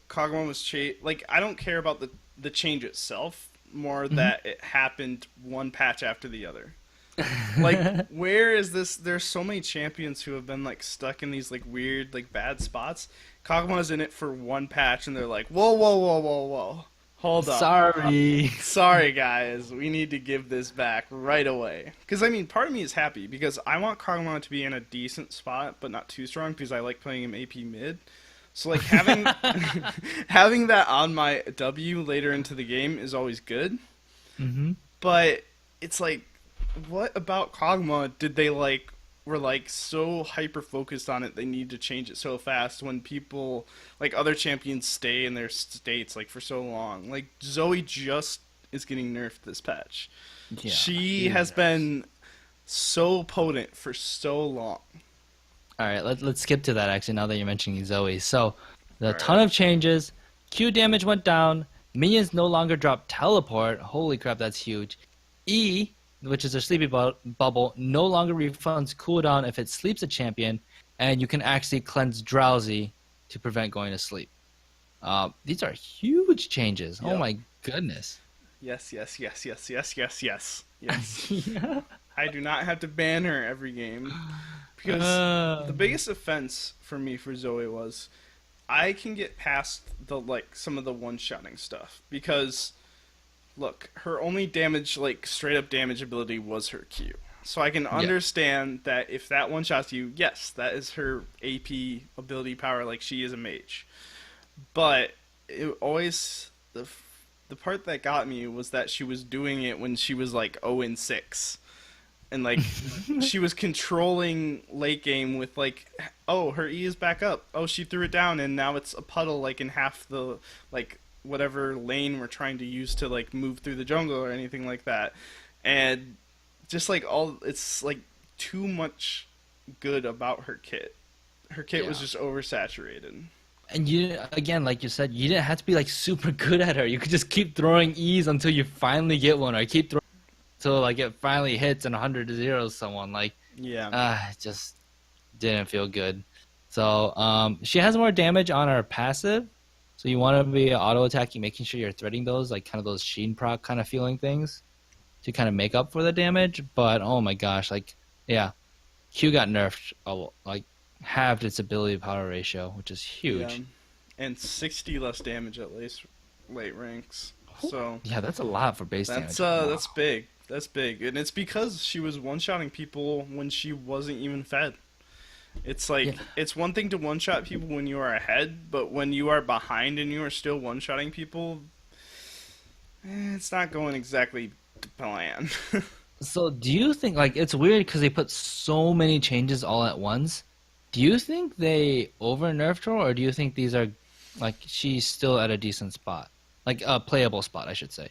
Kagura was like I don't care about the change itself, more Hmm. that it happened one patch after the other. Like where is this? There's so many champions who have been like stuck in these like weird like bad spots. Kaguma's in it for one patch and they're like, whoa, whoa, whoa, whoa, whoa, hold up. Sorry. Sorry guys, we need to give this back right away. Because I mean, part of me is happy because I want Kaguma to be in a decent spot, but not too strong because I like playing him AP mid. So like having having that on my W later into the game is always good, Hmm. but it's like, what about Kog'Maw did they like were like so hyper focused on it they need to change it so fast when people like other champions stay in their states like for so long. Like Zoe just is getting nerfed this patch. Yeah, She huge has nerfs. been so potent for so long. All right, let's skip to that actually now that you're mentioning Zoe. So, the All ton right. of changes. Q damage went down. Minions no longer drop teleport. Holy crap, that's huge. E, which is a sleepy bubble, no longer refunds cooldown if it sleeps a champion, and you can actually cleanse drowsy to prevent going to sleep. These are huge changes. Oh Yep. my goodness. Yes, yes, yes, yes, yes, yes, yes, yes. Yeah. I do not have to ban her every game because Uh, the biggest offense for me for Zoe was I can get past the like some of the one-shotting stuff because look, her only damage like straight up damage ability was her Q. So I can yeah. understand that if that one shots you, yes, that is her AP ability power like she is a mage. But it always the part that got me was that she was doing it when she was like 0 and 6 and like she was controlling late game with like, oh, her E is back up, oh, she threw it down and now it's a puddle like in half the like whatever lane we're trying to use to like move through the jungle or anything like that. And just like all it's like too much good about her kit. Her kit was Yeah. just oversaturated. And you, again, like you said, you didn't have to be like super good at her. You could just keep throwing E's until you finally get one, or keep throwing until like it finally hits and 100 to zeros someone. Like, Yeah. it just didn't feel good. So, she has more damage on her passive. So you want to be auto attacking, making sure you're threading those, like kind of those Sheen proc kind of feeling things to kind of make up for the damage. But oh my gosh, like, yeah, Q got nerfed, like halved its ability power ratio, which is Yeah. huge. And 60 less damage at least late ranks. So Yeah, that's a lot for base that's damage. Wow. that's big. That's big. And it's because she was one-shotting people when she wasn't even fed. It's Yeah. like it's one thing to one-shot people when you are ahead, but when you are behind and you are still one-shotting people, it's not going exactly to plan. So do you think like it's weird because they put so many changes all at once? Do you think they over nerfed her, or do you think these are like she's still at a decent spot, like a playable spot, I should say?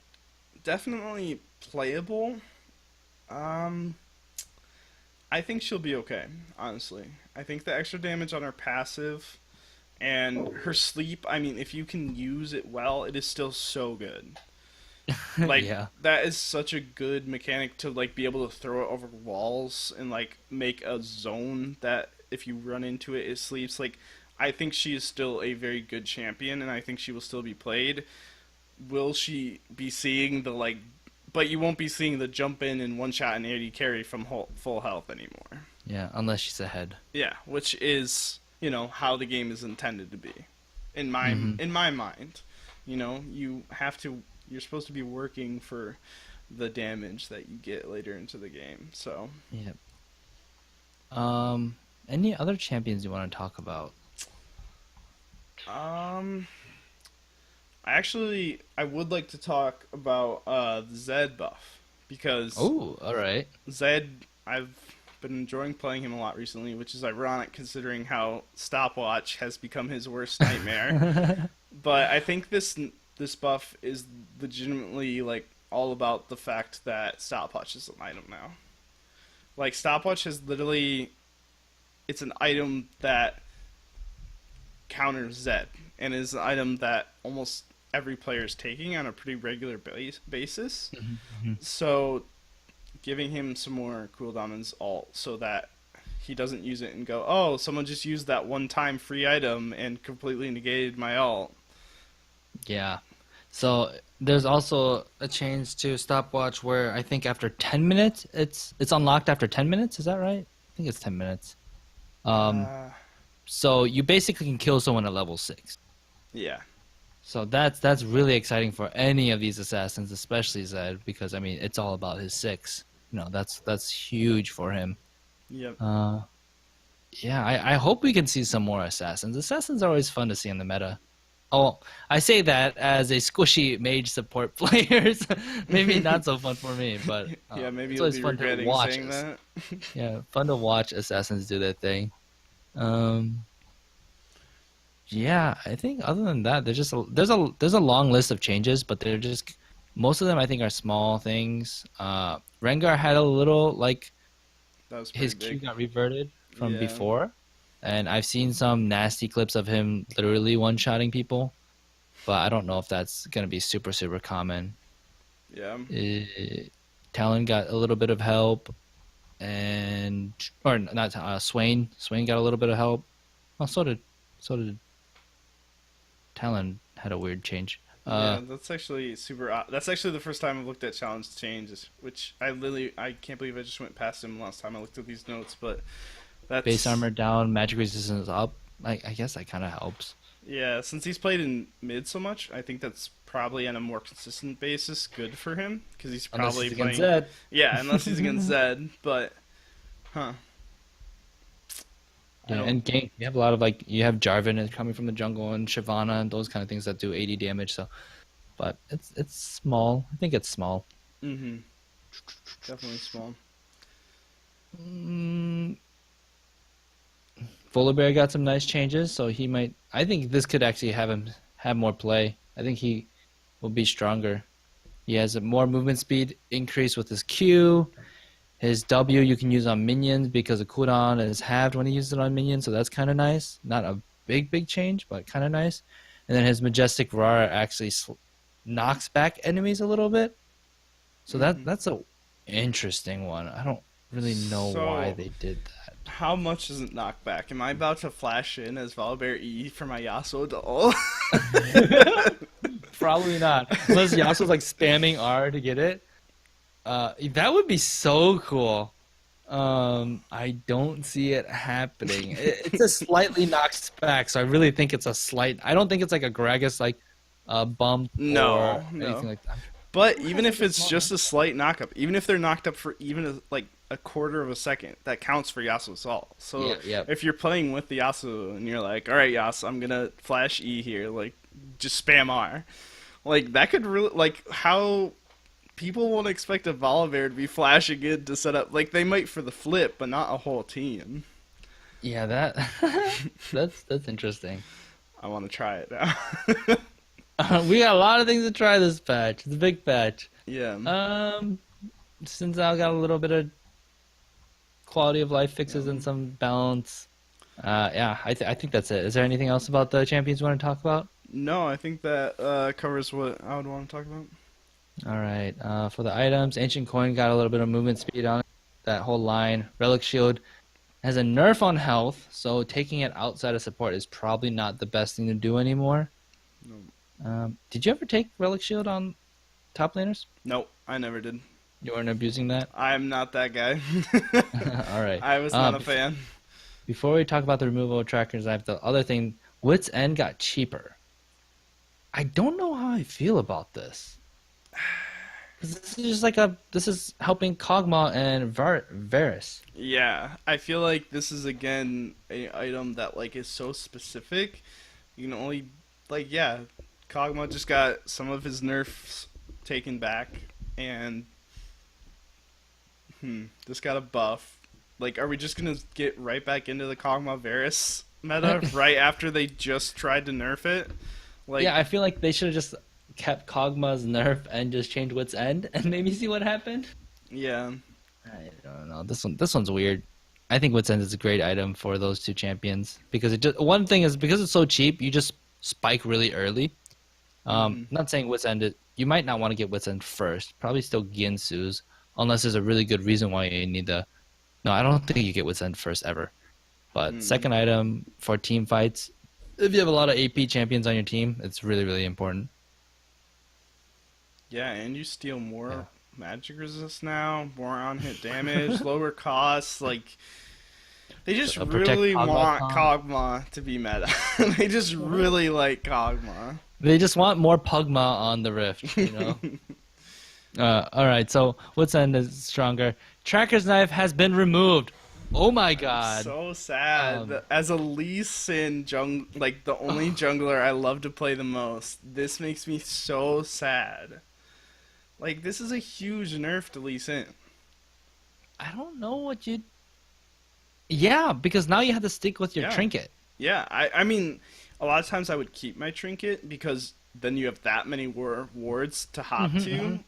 Definitely playable. Um I think she'll be okay, honestly. I think the extra damage on her passive and her sleep, I mean, if you can use it well, it is still so good. Like Yeah. that is such a good mechanic to like be able to throw it over walls and like make a zone that if you run into it, it sleeps. Like I think she is still a very good champion, and I think she will still be played. Will she be seeing the like? But you won't be seeing the jump in and one shot and AD carry from full health anymore. Yeah, unless she's ahead. Yeah, which is how the game is intended to be, Hmm. in my mind. You have to. You're supposed to be working for the damage that you get later into the game. So, Yeah. Any other champions you want to talk about? um, I would like to talk about the Zed buff because Oh, all right. Zed I've been enjoying playing him a lot recently, which is ironic considering how Stopwatch has become his worst nightmare. But I think this buff is legitimately like all about the fact that Stopwatch is an item now. Like Stopwatch has literally it's an item that counters Zed and is an item that almost every player is taking on a pretty regular basis. Mhm. So giving him some more cooldown in his alt so that he doesn't use it and go, oh, someone just used that one time free item and completely negated my alt. Yeah. So there's also a change to stopwatch where I think after 10 minutes, it's unlocked after 10 minutes. Is that right? I think it's 10 minutes. Um, Uh, so you basically can kill someone at level 6. yeah. So that's really exciting for any of these assassins, especially Zed, because I mean it's all about his 6. That's huge for him. Yep. Uh, Yeah, I hope we can see some more assassins. Assassins are always fun to see in the meta. Oh, I say that as a squishy mage support players. Maybe not so fun for me, but Yeah, maybe it's you'll always be fun to regretting watch saying us. that. Yeah, fun to watch assassins do their thing. Um, yeah, I think other than that, there's a long list of changes, but they're just most of them I think are small things. Rengar had a little like That was pretty his Q big. got reverted from Yeah, before, and I've seen some nasty clips of him literally one-shotting people, but I don't know if that's gonna be super super common. yeah, Uh, Talon got a little bit of help, and or not Swain. Swain got a little bit of help. Well, so did Talon had a weird change. yeah. That's actually super. That's actually the first time I've looked at challenge changes, which I can't believe I just went past him last time I looked at these notes. But Base that's armor down, magic resistance up. I guess that kind of helps. yeah. Since he's played in mid so much, I think that's probably on a more consistent basis good for him because he's Unless probably he's against playing. Zed. Yeah, unless he's against Zed, but huh. I Yeah, don't. and gank. You have a lot of like you have Jarvan coming from the jungle and Shyvana and those kind of things that do 80 damage. So, but it's small. I think it's small. Mm-hmm. Definitely small. Mm, Volibear got some nice changes, so he might. I think this could actually have him have more play. I think he will be stronger. He has a more movement speed increase with his Q. His W you can use on minions because the cooldown is halved when he uses it on minions, so that's kind of nice. Not a big change, but kind of nice. And then his Majestic Roar actually knocks back enemies a little bit. So Mm-hmm. that's a interesting one. I don't really know why So they did that. how much is it knockback? Am I about to flash in as Volibear E for my Yasuo doll? Probably not. Unless Yasuo's like spamming R to get it. That would be so cool. I don't see it happening. It's a slightly knocked back, so I really think it's a slight. I don't think it's like a Gragas like bump or No, anything no. like that. But Who even has like if a it's small just knock? a slight knockup, even if they're knocked up for even like a quarter of a second, that counts for Yasuo's ult. So Yeah, yeah, if you're playing with the Yasuo and you're like, all right, Yasuo, I'm gonna flash E here, like just spam R, like that could really like how people won't expect a Volibear to be flashing in to set up. Like they might for the flip, but not a whole team. yeah. That that's interesting. I want to try it now. We got a lot of things to try this patch. It's a big patch. Yeah. Um, since I got a little bit of quality of life fixes and Um, some balance. Yeah, I think that's it. Is there anything else about the champions you want to talk about? no, I think that covers what I would want to talk about. All right. For the items, Ancient Coin got a little bit of movement speed on it. That whole line. Relic Shield has a nerf on health, so taking it outside of support is probably not the best thing to do anymore. No. Did you ever take Relic Shield on top laners? Nope, I never did. You weren't abusing that? I'm not that guy. All right. I was not a fan. Before we talk about the removal of trackers, I have the other thing. Wits End got cheaper. I don't know how I feel about this. 'Cause this is just like this is helping Kog'Maw and Varus. Yeah, I feel like this is again a item that like is so specific. You can only like yeah, Kog'Maw just got some of his nerfs taken back, and just got a buff. Like, are we just gonna get right back into the Kog'Maw Varus meta right after they just tried to nerf it? Like, Yeah, I feel like they should have just kept Kog'Maw's nerf and just changed Wits End and maybe see what happened. yeah, I don't know. This one's weird. I think Wits End is a great item for those two champions because it just one thing is because it's so cheap, you just spike really early. Not saying Wits End you might not want to get Wits End first. Probably still Ginsu's unless there's a really good reason why you need the. No, I don't think you get Wits End first ever. But second item for team fights, if you have a lot of AP champions on your team, it's really really important. yeah, and you steal more Yeah. magic resist now, more on hit damage, lower costs. Like, they just Protect really Kog'Maw want comp. Kog'Maw to be meta. They just really like Kog'Maw. They just want more Pugma on the Rift, you know. All right, so Wits End is stronger. Tracker's knife has been removed. Oh my I'm God. so sad. Um, As a Lee Sin like the only jungler I love to play the most, this makes me so sad. Like this is a huge nerf to Lee Sin. I don't know what you. Yeah, because now you have to stick with your Yeah, trinket. yeah. I mean, a lot of times I would keep my trinket because then you have that many wards to hop Hmm. to.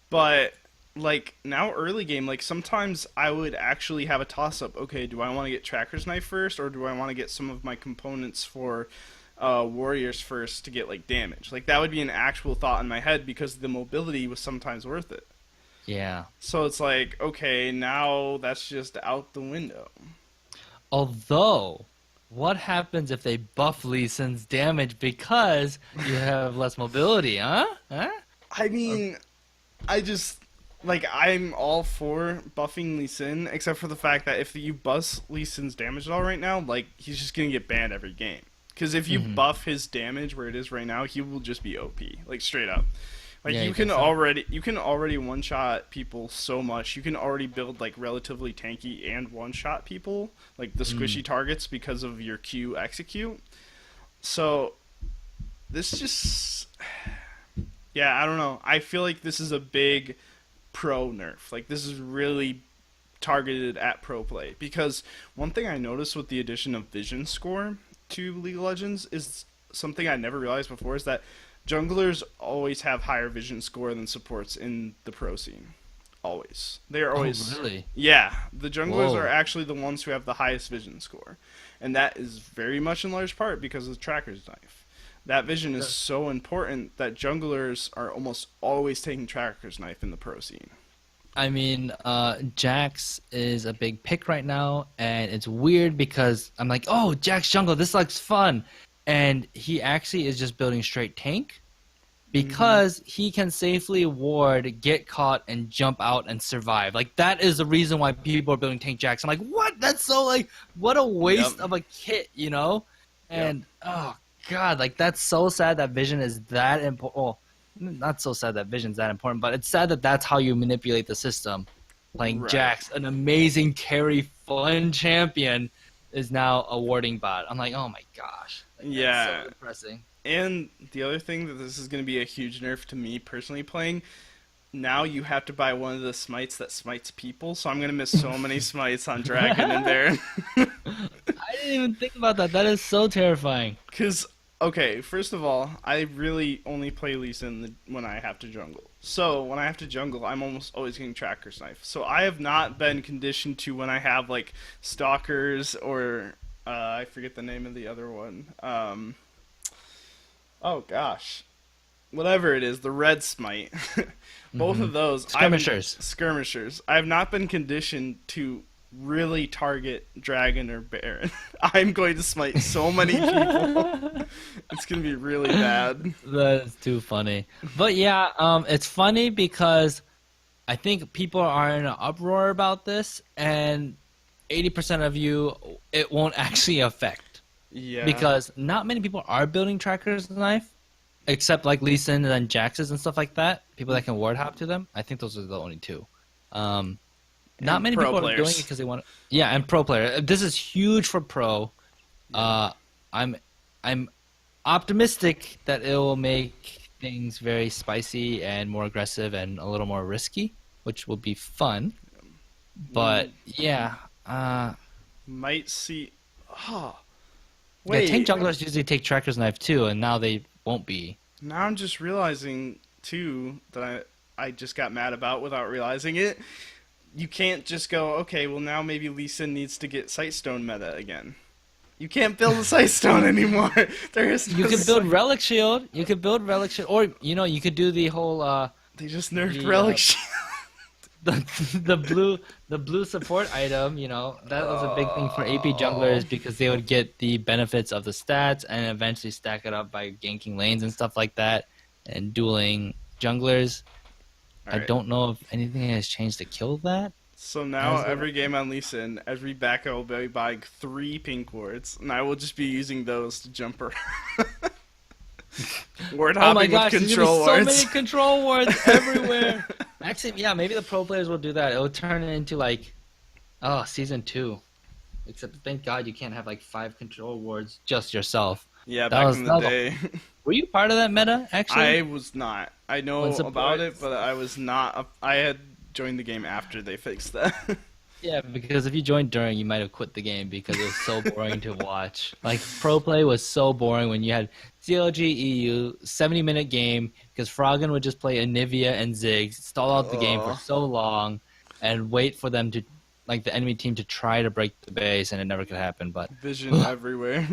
But like now early game, like sometimes I would actually have a toss up. Okay, do I want to get Tracker's Knife first, or do I want to get some of my components for warriors first to get like damage? Like that would be an actual thought in my head because the mobility was sometimes worth it. Yeah. So it's like, okay, now that's just out the window. Although, what happens if they buff Lee Sin's damage because you have less mobility, huh? Huh? I Or, mean, I just like I'm all for buffing Lee Sin, except for the fact that if you bust Lee Sin's damage at all right now, like he's just gonna get banned every game. Because if you mhm. buff his damage where it is right now, he will just be OP, like straight up. Like Yeah, you think so? you can already one shot people so much. You can already build like relatively tanky and one shot people, like the Mm. squishy targets because of your Q execute. So this just yeah, I don't know. I feel like this is a big pro nerf. Like this is really targeted at pro play because one thing I noticed with the addition of vision score to League of Legends is something I never realized before is that junglers always have higher vision score than supports in the pro scene. Always. They are Oh, always really? yeah, the junglers are Whoa. actually the ones who have the highest vision score. And that is very much in large part because of Tracker's Knife. That vision is so important that junglers are almost always taking Tracker's Knife in the pro scene. I mean, Jax is a big pick right now, and it's weird because I'm like, oh, Jax jungle, this looks fun. And he actually is just building straight tank Mm-hmm. because he can safely ward, get caught, and jump out and survive. Like, that is the reason why people are building tank Jax. I'm like, what? That's so, like, what a Yep. waste of a kit, you know? Yep. And, oh, God, like, that's so sad that Vision is that important. Well, not so sad that Vision's that important, but it's sad that that's how you manipulate the system. Playing Right. Jax, an amazing carry fun champion, is now a warding bot. I'm like, oh my gosh, like that's so Yeah. depressing. And the other thing that this is going to be a huge nerf to me personally playing, now you have to buy one of the smites that smites people, so I'm going to miss so many smites on Dragon in I there. didn't even think about that. That is so terrifying. Because, okay, first of all, I really only play Lee Sin when I have to jungle. So, when I have to jungle, I'm almost always getting Tracker's Knife. So, I have not been conditioned to when I have, like, Stalkers or, I forget the name of the other one. Oh gosh. Whatever it is, the red smite. Both Hmm. of those, I've Skirmishers. skirmishers. I've not been conditioned to really target dragon or baron. I'm going to smite so many people. It's gonna be really bad. That's too funny. But yeah, it's funny because I think people are in an uproar about this, and 80% of you it won't actually affect Yeah. because not many people are building trackers knife, except like Lee Sin and then Jax's and stuff like that. People that can ward hop to them. I think those are the only two. Um, not And many pro people are doing it players. because they want. Yeah, and pro player. This is huge for pro. Yeah. Uh, I'm I'm optimistic that it will make things very spicy and more aggressive and a little more risky, which will be fun. But We yeah, might see. Oh, yeah, tank wait. junglers usually take tracker's knife too, and now they won't be. Now I'm just realizing too that I just got mad about without realizing it. You can't just go, okay, well now maybe Lisa needs to get Sightstone meta again. You can't build a Sightstone anymore. There is You no could build sight. relic shield. You could build relic shield, or you could do the whole They just nerfed the Relic Shield. the the blue support item. That was a big thing for AP Oh. junglers because they would get the benefits of the stats and eventually stack it up by ganking lanes and stuff like that and dueling junglers. I Alright. don't know if anything has changed to kill that So now as of every game on Lisa and every back I will be buying 3 pink wards, and I will just be using those to jump around. Ward Oh my hopping with gosh, there's gonna be control so many wards. control wards everywhere. Actually, yeah, maybe the pro players will do that. It'll turn it into like Oh, season two. Except thank God you can't have like five control wards just yourself. Yeah, That back was in the that was day. Were you part of that meta actually? I was not. I When know about support it, but I was not. I had joined the game after they fixed that. Yeah, because if you joined during, you might have quit the game because it was so boring to watch. Like pro play was so boring when you had CLG EU 70-minute game because Froggen would just play Anivia and Ziggs, stall out the game for Oh, so long, and wait for them to like the enemy team to try to break the base, and it never could happen. But vision everywhere.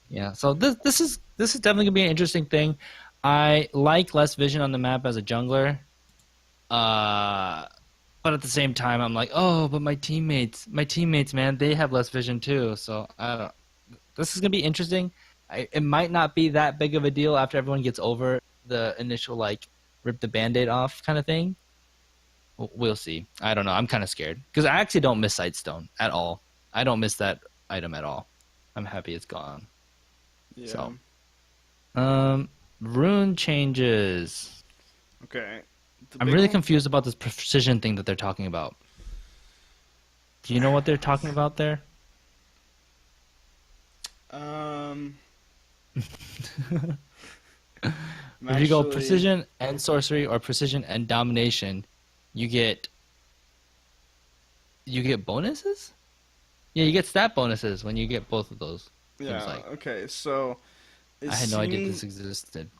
yeah, so this is definitely gonna be an interesting thing. I like less vision on the map as a jungler. Uh, but at the same time, I'm like, oh, but my teammates, man, they have less vision too. So I don't. This is gonna be interesting. It might not be that big of a deal after everyone gets over the initial like rip the band-aid off kind of thing. We'll see. I don't know. I'm kind of scared because I actually don't miss Sightstone at all. I don't miss that item at all. I'm happy it's gone. Yeah. So, um, rune changes. Okay. The I'm big really one. confused about this precision thing that they're talking about. Do you know what they're talking about there? Um, I'm If you go actually. precision and sorcery or precision and domination, you get bonuses? Yeah, you get stat bonuses when you get both of those. Seems Yeah. like. Okay. So it I had no idea seems this existed.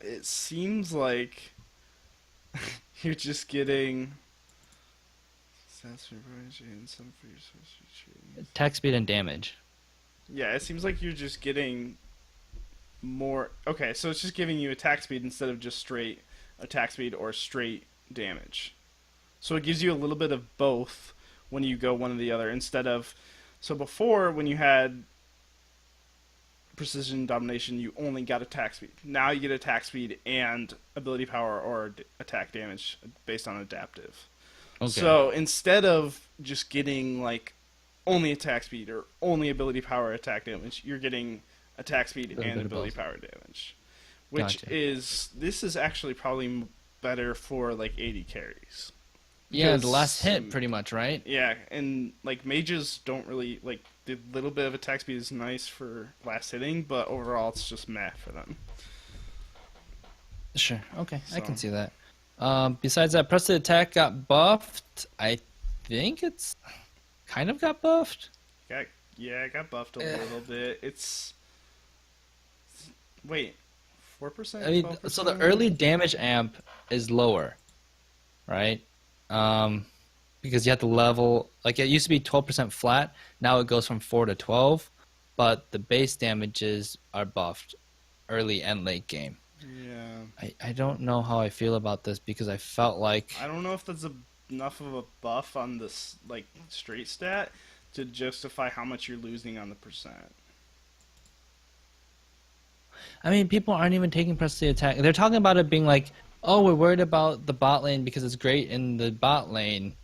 it seems like you're just getting stats for energy and some for your sorcery tree. Attack speed and damage. Yeah, it seems like you're just getting more. Okay, so it's just giving you attack speed instead of just straight attack speed or straight damage. So it gives you a little bit of both when you go one or the other instead of. So before, when you had precision domination, you only got attack speed. Now you get attack speed and ability power or attack damage based on adaptive. Okay. So instead of just getting like only attack speed or only ability power attack damage, you're getting attack speed A little and bit of ability both. power damage, which Gotcha. is this is actually probably better for like 80 carries Yeah, the last because hit pretty much, right? yeah, and like mages don't really like the little bit of attack speed is nice for last hitting, but overall it's just meh for them. Sure. Okay, I can So see that. Besides that, press the attack got buffed. I think it's kind of got buffed. got yeah, it got buffed a Eh, little bit. It's wait, I 4%, mean, so the 12%? early damage amp is lower, right? Um, because you have to level, like it used to be 12% flat, now it goes from 4 to 12, but the base damages are buffed early and late game. Yeah. I don't know how I feel about this because I felt like, I don't know if that's enough of a buff on this like straight stat to justify how much you're losing on the percent. I mean, people aren't even taking press the attack. They're talking about it being like, oh, we're worried about the bot lane because it's great in the bot lane,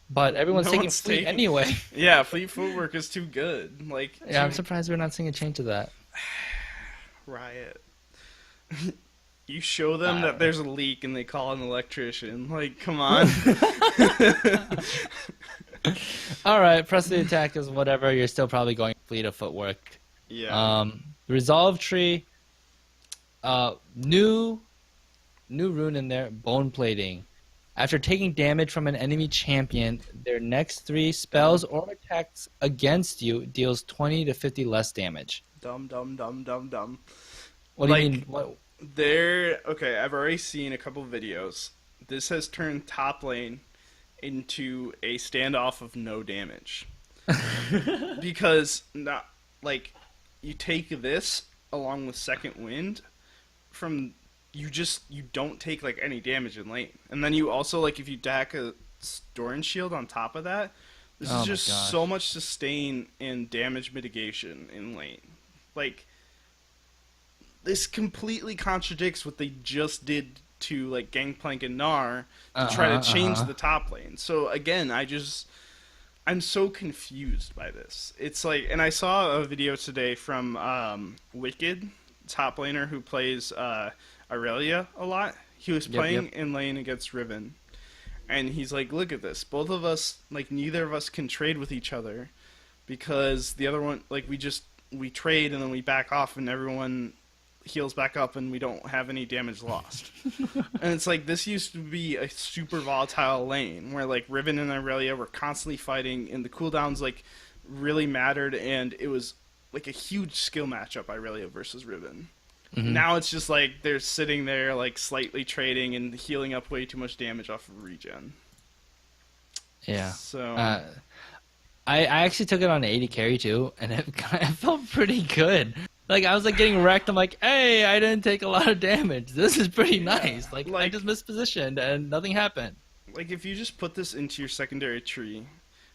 but everyone's No taking one's fleet taking. anyway. Yeah, fleet footwork is too good. Like Yeah, I'm too surprised we're not seeing a change to that. riot. You show them I that don't know. there's a leak and they call an electrician. Like, come on. All right, press the attack is whatever. You're still probably going fleet of footwork. Yeah. The resolve tree, new rune in there, bone plating. After taking damage from an enemy champion, their next three spells Dumb. or attacks against you deals 20 to 50 less damage. Dumb, dumb, dumb, dumb, dumb. What do you mean? Like, What? okay, I've already seen a couple videos. This has turned top lane into a standoff of no damage. Because, not, like, you take this along with second wind from you don't take like any damage in lane, and then you also like if you dack a Doran shield on top of that, this is Oh my just so gosh. much sustain and damage mitigation in lane. Like this completely contradicts what they just did to like Gangplank and Gnar to try to Uh-huh, change uh-huh. the top lane. So again, I'm so confused by this. It's like, and I saw a video today from Wicked, top laner who plays Aurelia a lot. He was Yep, playing yep. in lane against Riven, And he's like, look at this. Both of us, like, neither of us can trade with each other because the other one, like, we trade and then we back off and everyone heals back up and we don't have any damage lost. And it's like, this used to be a super volatile lane where, like, Riven and Irelia were constantly fighting and the cooldowns, like, really mattered and it was, like, a huge skill matchup, Irelia versus Riven. Hmm. Now it's just like they're sitting there, like, slightly trading and healing up way too much damage off of regen. Yeah. So, Uh, I actually took it on 80 carry too, and it felt pretty good. Like I was like getting wrecked. I'm like, hey, I didn't take a lot of damage. This is pretty yeah, nice. Like I like, just mispositioned and nothing happened. if you just put this into your secondary tree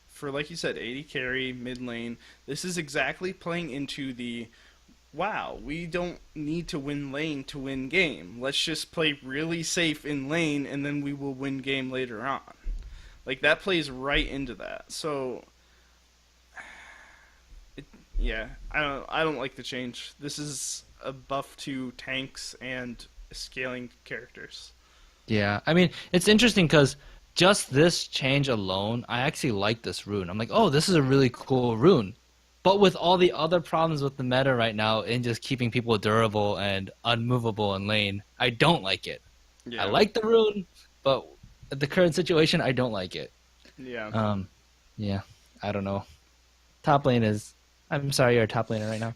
for, like you said, 80 carry mid lane, this is exactly playing into the wow, we don't need to win lane to win game. Let's just play really safe in lane and then we will win game later on. Like that plays right into that. So it, yeah, I don't like the change. This is a buff to tanks and scaling characters. Yeah, I mean it's interesting because just this change alone, I actually like this rune. I'm like, oh, this is a really cool rune. But with all the other problems with the meta right now in just keeping people durable and unmovable in lane, I don't like it. I Yeah. like the rune, but at the current situation, I don't like it. Yeah. Um, yeah, I don't know. Top lane is. I'm sorry, you're a top laner right now.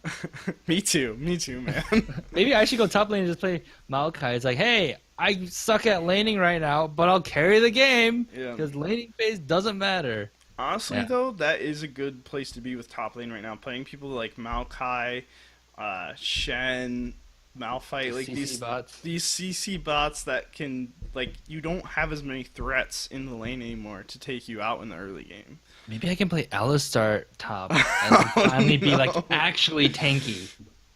Me too. Me too, man. Maybe I should go top lane and just play Maokai. It's like, hey, I suck at laning right now, but I'll carry the game Yeah. because laning phase doesn't matter. Honestly, Yeah, though, that is a good place to be with top lane right now. Playing people like Maokai, Shen, Malphite, the like CC bots. these CC bots that can, like, you don't have as many threats in the lane anymore to take you out in the early game. Maybe I can play Alistar top and then finally be like No, actually tanky.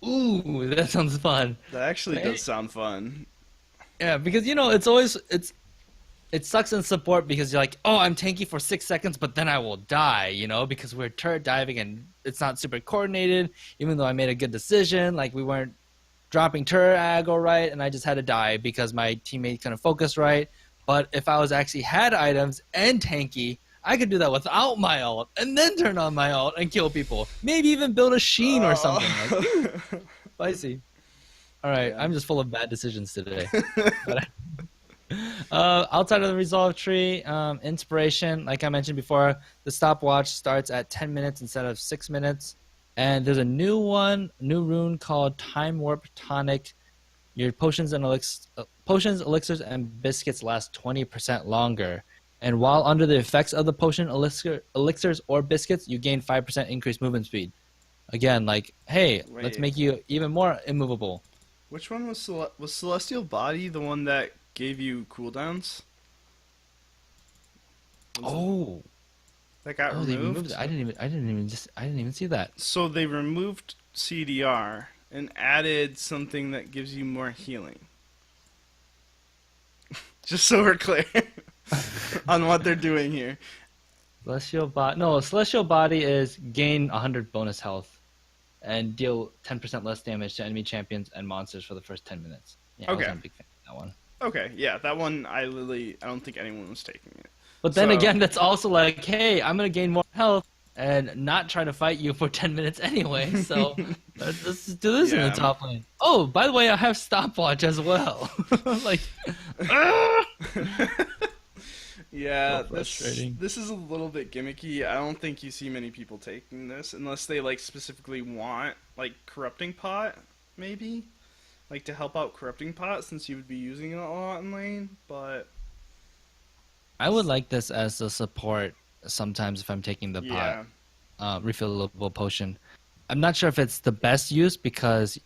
Ooh, that sounds fun. that actually Hey, does sound fun. yeah, because it's always it sucks in support because you're like, oh, I'm tanky for 6 seconds, but then I will die, because we're turret diving and it's not super coordinated. Even though I made a good decision, like we weren't dropping turret aggro right, and I just had to die because my teammate couldn't focus right. But if I was actually had items and tanky, I could do that without my ult and then turn on my ult and kill people. Maybe even build a sheen or something. Like, ooh, Oh. spicy. All right, Yeah. I'm just full of bad decisions today. But outside of the resolve tree, inspiration, like I mentioned before, the stopwatch starts at 10 minutes instead of 6 minutes. And there's a new rune called Time Warp Tonic. Your potions, elixirs, and biscuits last 20% longer. And while under the effects of the elixirs, or biscuits, you gain 5% increased movement speed. Again, like, hey, let's Wait, make you even more immovable. which one was was Celestial Body the one that gave you cooldowns? Was it Oh, that got oh, they removed removed? it. I didn't even see that. So they removed CDR and added something that gives you more healing. Just so we're clear on what they're doing here. Celestial body is gain 100 bonus health and deal 10% less damage to enemy champions and monsters for the first 10 minutes. Yeah, I Okay. wasn't a big fan of that one. Okay, yeah, that one I don't think anyone was taking it. But then So, again, that's also like, hey, I'm gonna gain more health and not try to fight you for 10 minutes anyway. So let's just do this in the yeah. top lane. Oh, by the way, I have stopwatch as well. Like, ah! Yeah, So this frustrating. this is a little bit gimmicky. I don't think you see many people taking this unless they, like, specifically want, like, corrupting pot, maybe, like, to help out corrupting pot since you would be using it a lot in lane. But I would like this as a support sometimes if I'm taking the pot yeah, refillable potion. I'm not sure if it's the best use because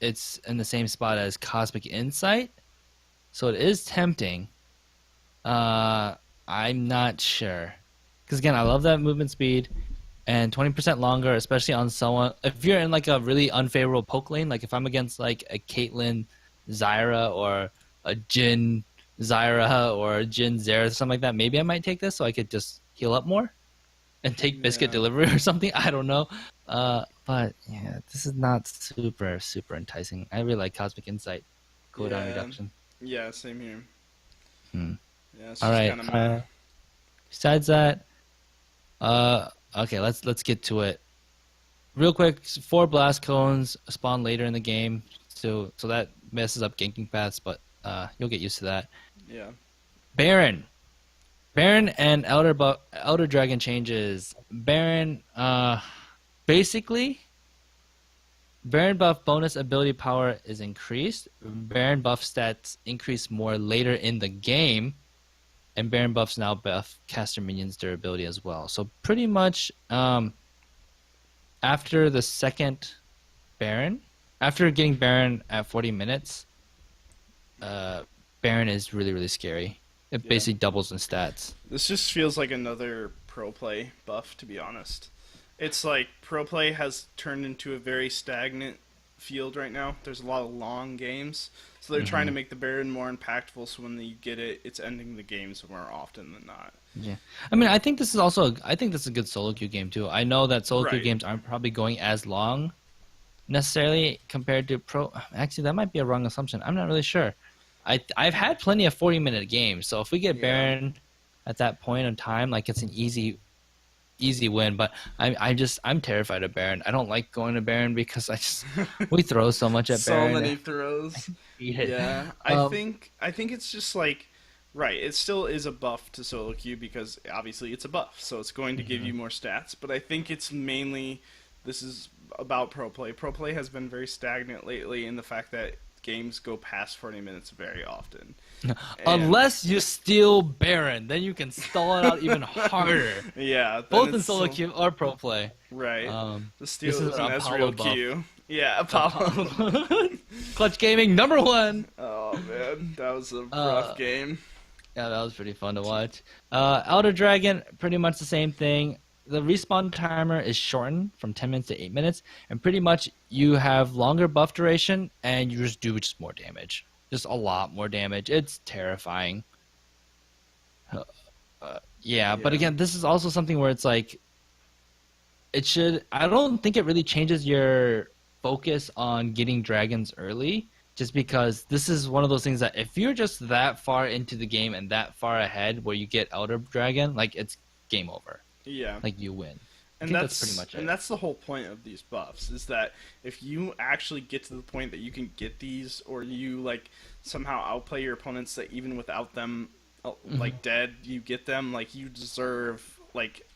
it's in the same spot as Cosmic Insight, so it is tempting. Uh, I'm not sure because again, I love that movement speed and 20% longer, especially on someone. If you're in like a really unfavorable poke lane, like if I'm against like a Caitlyn, Zyra, or a Jin Zyra, or a Jin Zera, something like that, maybe I might take this so I could just heal up more and take biscuit yeah, delivery or something. I don't know. But yeah, this is not super super enticing. I really like Cosmic Insight, cooldown yeah, reduction. yeah. Same here. Hmm. Yeah, it's All just right. kind of meh. Besides that, okay, let's get to it real quick. 4 blast cones spawn later in the game, so that messes up ganking paths, but you'll get used to that. Yeah. Baron, Baron and Elder Dragon changes. Baron, basically, Baron buff bonus ability power is increased. Baron buff stats increase more later in the game, and Baron buffs now buff caster minions durability as well. So pretty much, after the second Baron, after getting Baron at 40 minutes, uh, Baron is really really scary. It Yeah. basically doubles in stats. This just feels like another pro play buff, to be honest. It's like pro play has turned into a very stagnant field right now. There's a lot of long games, so they're trying to Hmm. make the Baron more impactful. So when you get it, it's ending the games more often than not. Yeah, I mean, I think this is also I think this is a good solo queue game too. I know that solo queue Right. games aren't probably going as long necessarily compared to pro. Actually, that might be a wrong assumption. I'm not really sure. I've had plenty of 40-minute games, so if we get Yeah. Baron at that point in time, like it's an easy win. But I'm terrified of Baron. I don't like going to Baron because I just we throw so much at So Baron. many throws. Hate it. Yeah, Um, I think it's just like right. It still is a buff to solo queue because obviously it's a buff, so it's going to give mhm. you more stats. But I think it's mainly this is about pro play. Pro play has been very stagnant lately in the fact that games go past 40 minutes very often. And Unless you steal Baron, then you can stall it out even harder. yeah, then Both in it's solo so, queue or pro play. right. Um, The this is steal is an an Apollo Ezreal buff. queue. Yeah, Apollo. Apollo. Clutch Gaming #1. Oh man, that was a Uh, rough game. yeah, that was pretty fun to watch. Elder Dragon, pretty much the same thing. The respawn timer is shortened from 10 minutes to 8 minutes, and pretty much you have longer buff duration, and you just do just more damage. Just a lot more damage. It's terrifying. Yeah, but Yeah. again, this is also something where it's like, I don't think it really changes your focus on getting dragons early, just because this is one of those things that if you're just that far into the game and that far ahead where you get Elder Dragon, like it's game over. Yeah. Like you win. I And think that's pretty much it. that's the whole point of these buffs is that if you actually get to the point that you can get these or you like somehow outplay your opponents that even without them Mhm. like dead you get them like you deserve like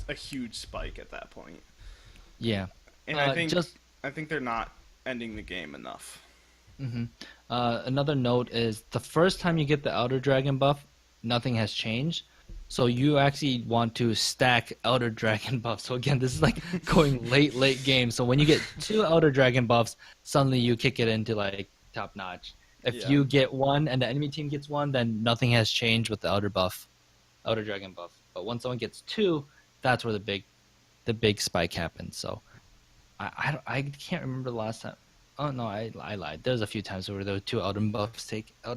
a huge spike at that point. Yeah. And Just I think they're not ending the game enough. mhm. Another note is the first time you get the Elder Dragon buff, nothing has changed. So you actually want to stack Elder Dragon buffs. So again, this is like going late game. So when you get 2 Elder Dragon buffs, suddenly you kick it into like top notch. If Yeah. you get one and the enemy team gets one, then nothing has changed with the Elder Dragon buff. But once someone gets two, that's where the big spike happens. So I can't remember the last time. Oh no, I lied. There's a few times where there were 2 Elder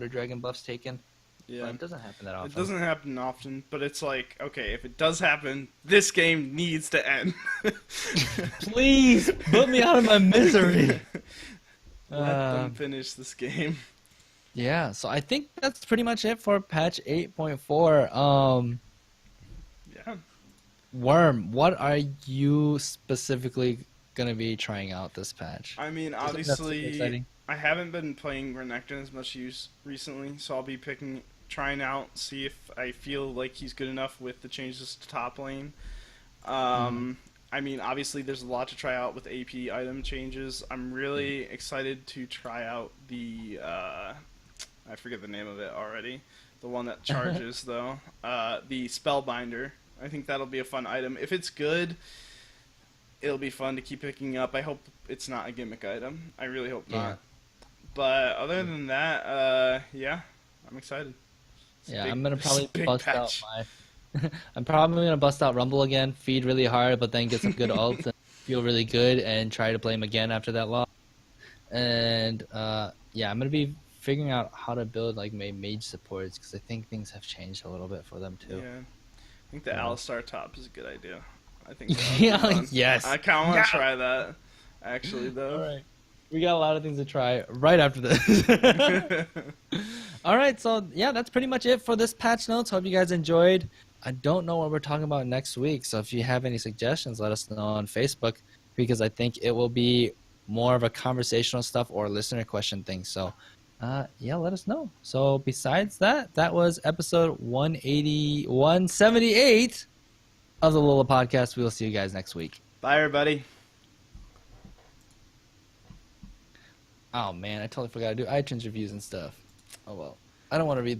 Dragon buffs taken, but Yeah. it doesn't happen that It often. doesn't happen often, but it's like, okay, if it does happen, this game needs to end. Please put me out of my misery. Let them finish this game. Yeah, so I think that's pretty much it for patch 8.4. Yeah. Worm, what are you specifically gonna be trying out this patch? I mean, Is it that's super obviously, exciting? I haven't been playing Renekton as much use recently, so I'll be trying out, see if I feel like he's good enough with the changes to top lane. Mhm. I mean, obviously, there's a lot to try out with AP item changes. I'm really excited to try out the, I forget the name of it already. The one that charges, though. The Spellbinder. I think that'll be a fun item. If it's good, it'll be fun to keep picking up. I hope it's not a gimmick item. I really hope Yeah. not. But other than that, yeah, I'm excited. Yeah, I'm gonna It's a probably big bust out patch. my. I'm probably gonna bust out Rumble again, feed really hard, but then get some good ults and feel really good, and try to play him again after that loss. And yeah, I'm gonna be figuring out how to build like mage supports because I think things have changed a little bit for them too. Yeah, I think the Yeah. Alistar top is a good idea. I think that would be Yeah. fun. Yes. I kind of want Yeah. to try that, actually, All though. right. We got a lot of things to try right after this. All right, so yeah, that's pretty much it for this patch notes. Hope you guys enjoyed. I don't know what we're talking about next week, so if you have any suggestions, let us know on Facebook because I think it will be more of a conversational stuff or listener question thing. So, yeah, let us know. So, besides that, that was episode 180, 178 of the Lola podcast. We will see you guys next week. Bye, everybody. Oh man, I totally forgot to do iTunes reviews and stuff. Oh well, I don't want to read